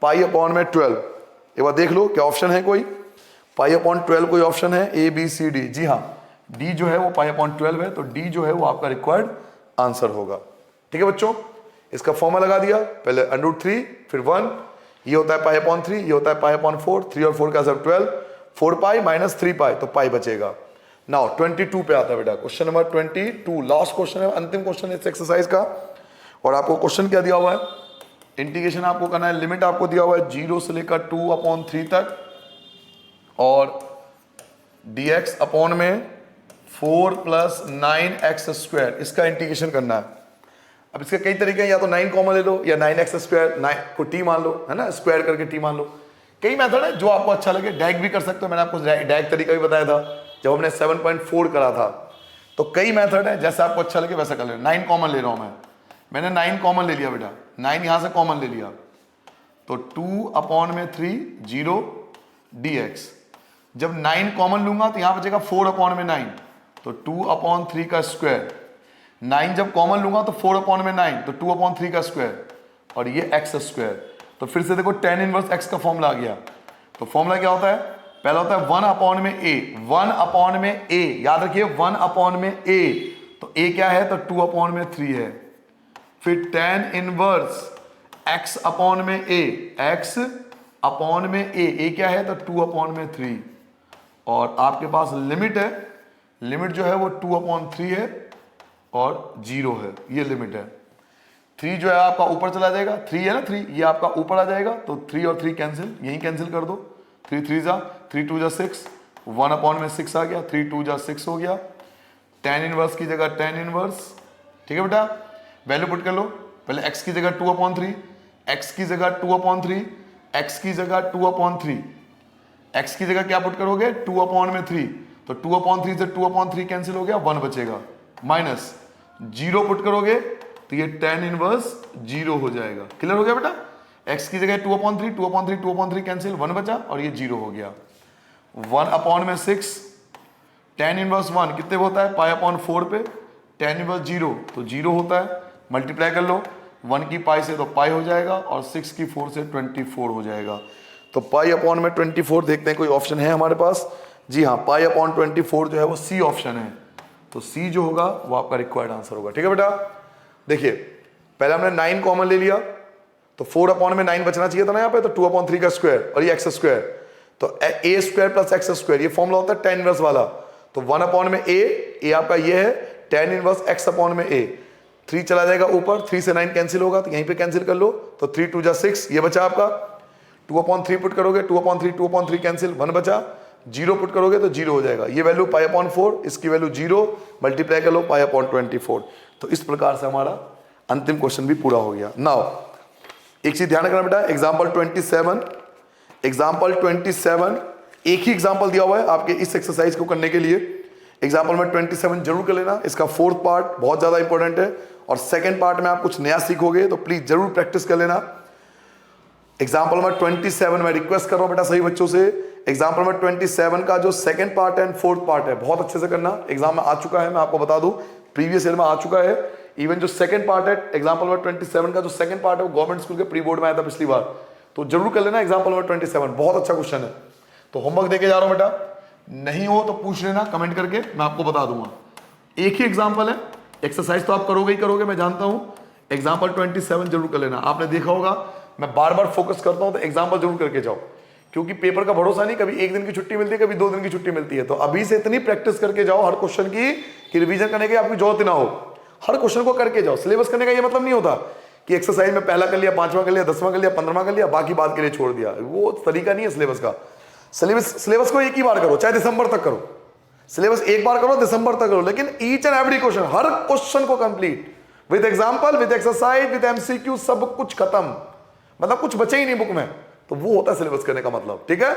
π/12। एक बार देख लो क्या ऑप्शन है, कोई π/12 कोई ऑप्शन है, A B C D? जी हाँ, D जो है वो π/12 है, तो D जो है वो आपका रिक्वायर्ड आंसर होगा। ठीक है बच्चों, इसका फॉर्मूला लगा दिया, पहले √3 फिर 1, ये होता है π/3, ये होता है π/4, 3 और 4 का सब 12, 4π माइनस 3π, तो पाई बचेगा। नाउ 22 पे आता है बेटा, क्वेश्चन नंबर 22, लास्ट क्वेश्चन है, अंतिम क्वेश्चन है इस एक्सरसाइज का। और आपको क्वेश्चन क्या दिया हुआ है, इंटीग्रेशन आपको करना है, लिमिट आपको दिया हुआ है 0 से लेकर 2/3 तक, और dx अपॉन में 4 + 9x², इसका इंटीग्रेशन करना है। अब इसके कई तरीके हैं, या तो 9 कॉमन ले लो, या 9x², 9 को t मान लो, है ना, स्क्वायर करके t मान लो। कई मेथड है जो आपको अच्छा लगे, डैग भी कर सकते हो, मैंने आपको डैग तरीका भी बताया था जब हमने 7.4 करा था। तो कई मेथड है, जैसे आपको अच्छा लगे वैसा कर लेना। 9 कॉमन ले रहा हूं मैंने 9 कॉमन ले लिया बेटा, 9 यहां से कॉमन ले लिया, तो 2/3 0 dx। जब 9 कॉमन लूंगा तो यहां बचेगा 4/9, तो 2/3 का स्क्वायर। 9 जब कॉमन लूंगा तो 4/9, तो 2/3 का स्क्वायर, और ये x²। तो फिर से देखो tan 1x का फॉर्मूला आ गया। तो फॉर्मूला क्या होता है, पहला होता है 1/a, याद रखिए 1/a, तो a क्या है तो 2/3 है। फिर tan 1x/a, a क्या है तो 2/3, और आपके पास लिमिट है, लिमिट जो है वो 2/3 है और 0 है, ये लिमिट है। 3 जो है आपका ऊपर चला जाएगा, 3 है ना 3, ये आपका ऊपर आ जाएगा, तो 3 और 3 कैंसिल, यहीं कैंसिल कर दो, 3 3 जा 3 2 जा 6, 1/6 आ गया, 3 2 जा 6 हो गया। tan 1 की जगह tan 1, ठीक है बेटा, वैल्यू पुट कर लो, पहले x की जगह 2/3, x की जगह 2/3, x की जगह 2/3, x की जगह क्या पुट करोगे 2/3, तो 2/3 से 2/3 कैंसिल हो गया, 1 बचेगा, माइनस 0 पुट करोगे तो ये tan 1 0 हो जाएगा। क्लियर हो गया बेटा, x की जगह 2/3, 2/3, 2/3 कैंसिल, 1 बचा, और ये 0 हो गया। 1/6, tan 1 कितने पे होता है π/4 पे, tan 1 0, तो 0 होता है, मल्टीप्लाई कर लो, 1 की पाई से तो पाई हो जाएगा, और 6 की 4 से 24 हो जाएगा। तो π/24 देखते हैं कोई ऑप्शन है हमारे पास। जी हाँ, π/24 जो है वो सी ऑप्शन है, तो सी जो होगा वो आपका रिक्वायर्ड आंसर होगा। ठीक है बेटा, देखिए पहले हमने 9 कॉमन ले लिया, तो 4/9 बचना चाहिए था ना यहाँ पे, तो 2/3 का स्क्वायर और ये x², तो a² + x², ये फॉर्मूला होता है tan 1 वाला। तो 1/a आपका ये है tan 1 x/a, 3 चला जाएगा ऊपर, 3 से 9 कैंसिल होगा, तो यहीं पे कैंसिल कर लो, तो 3 2 जा 6, ये बचा आपका। 2/3 पुट करोगे, 2/3 कैंसिल, 1 बचा, 0 पुट करोगे तो 0 हो जाएगा, ये वैल्यू π/4, इसकी वैल्यू 0, मल्टीप्लाई कर लो π/24। तो इस प्रकार से हमारा अंतिम क्वेश्चन भी पूरा हो गया। नाउ एक चीज ध्यान रखना बेटा, एग्जाम्पल 27, एक ही एग्जाम्पल दिया हुआ है आपके इस एक्सरसाइज को करने के लिए। एग्जाम्पल में 27 जरूर कर लेना, इसका 4th पार्ट बहुत ज्यादा इंपॉर्टेंट है, और 2nd पार्ट में आप कुछ नया सीखोगे, तो प्लीज जरूर प्रैक्टिस कर लेना। एग्जाम्पल नंबर 27 मैं रिक्वेस्ट कर रहा हूं बेटा सही बच्चों से, एग्जाम्पल नंबर 27 का जो सेकंड पार्ट है एंड फोर्थ पार्ट है बहुत अच्छे से करना। एग्जाम में आ चुका है, मैं आपको बता दूं प्रीवियस ईयर में आ चुका है। इवन जो सेकंड पार्ट है एग्जाम्पल नंबर 27 का जो सेकंड पार्ट है वो गवर्नमेंट स्कूल के प्री बोर्ड में आया था पिछली बार, तो जरूर कर लेना एग्जाम्पल नंबर 27, बहुत अच्छा क्वेश्चन है। तो होमवर्क देके जा रहा हूं बेटा, नहीं हो तो पूछ लेना कमेंट करके, मैं आपको बता दूंगा। एक ही एग्जाम्पल है, एक्सरसाइज तो आप करोगे ही करोगे मैं जानता हूं। एग्जाम्पल 27 जरूर कर लेना। आपने देखा होगा मैं बार बार फोकस करता हूं तो एग्जाम्पल जरूर करके जाओ, क्योंकि पेपर का भरोसा नहीं, कभी एक दिन की छुट्टी मिलती है, कभी 2 दिन की छुट्टी मिलती है। तो अभी से इतनी प्रैक्टिस करके जाओ हर क्वेश्चन की कि रिवीजन करने की आपकी जरूरत ना हो, हर क्वेश्चन को करके जाओ। सिलेबस करने का ये मतलब नहीं होता कि एक्सरसाइज में पहला कर लिया, 5वां कर लिया, 10वां कर लिया, 15वां कर लिया, बाकी बात के लिए छोड़ दिया। वो तरीका नहीं है सिलेबस का। सिलेबस को एक ही बार करो, चाहे दिसंबर तक करो, सिलेबस एक बार करो, दिसंबर तक करो, लेकिन ईच एंड एवरी क्वेश्चन, हर क्वेश्चन को complete with example, with exercise, with MCQ, सब कुछ खत्म, मतलब कुछ बचे ही नहीं बुक में। तो वो होता है सिलेबस करने का मतलब, ठीक है।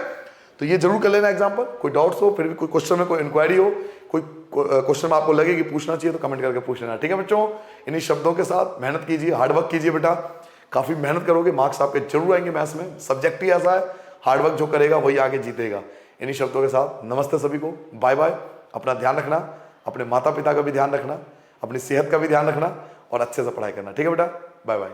तो ये जरूर कर लेना एग्जांपल। कोई डाउट्स हो, फिर भी कोई क्वेश्चन में कोई इंक्वायरी हो, कोई क्वेश्चन में आपको लगे कि पूछना चाहिए तो कमेंट करके पूछ लेना, ठीक है बच्चों। इन्हीं शब्दों के साथ मेहनत कीजिए, हार्डवर्क कीजिए बेटा, काफी मेहनत करोगे मार्क्स आपके जरूर आएंगे। मैथ्स में सब्जेक्ट ही ऐसा है, हार्डवर्क जो करेगा वही आगे जीतेगा। इन्हीं शब्दों के साथ नमस्ते सभी को, बाय बाय। अपना ध्यान रखना, अपने माता पिता का भी ध्यान रखना, अपनी सेहत का भी ध्यान रखना और अच्छे से पढ़ाई करना, ठीक है बेटा, बाय बाय।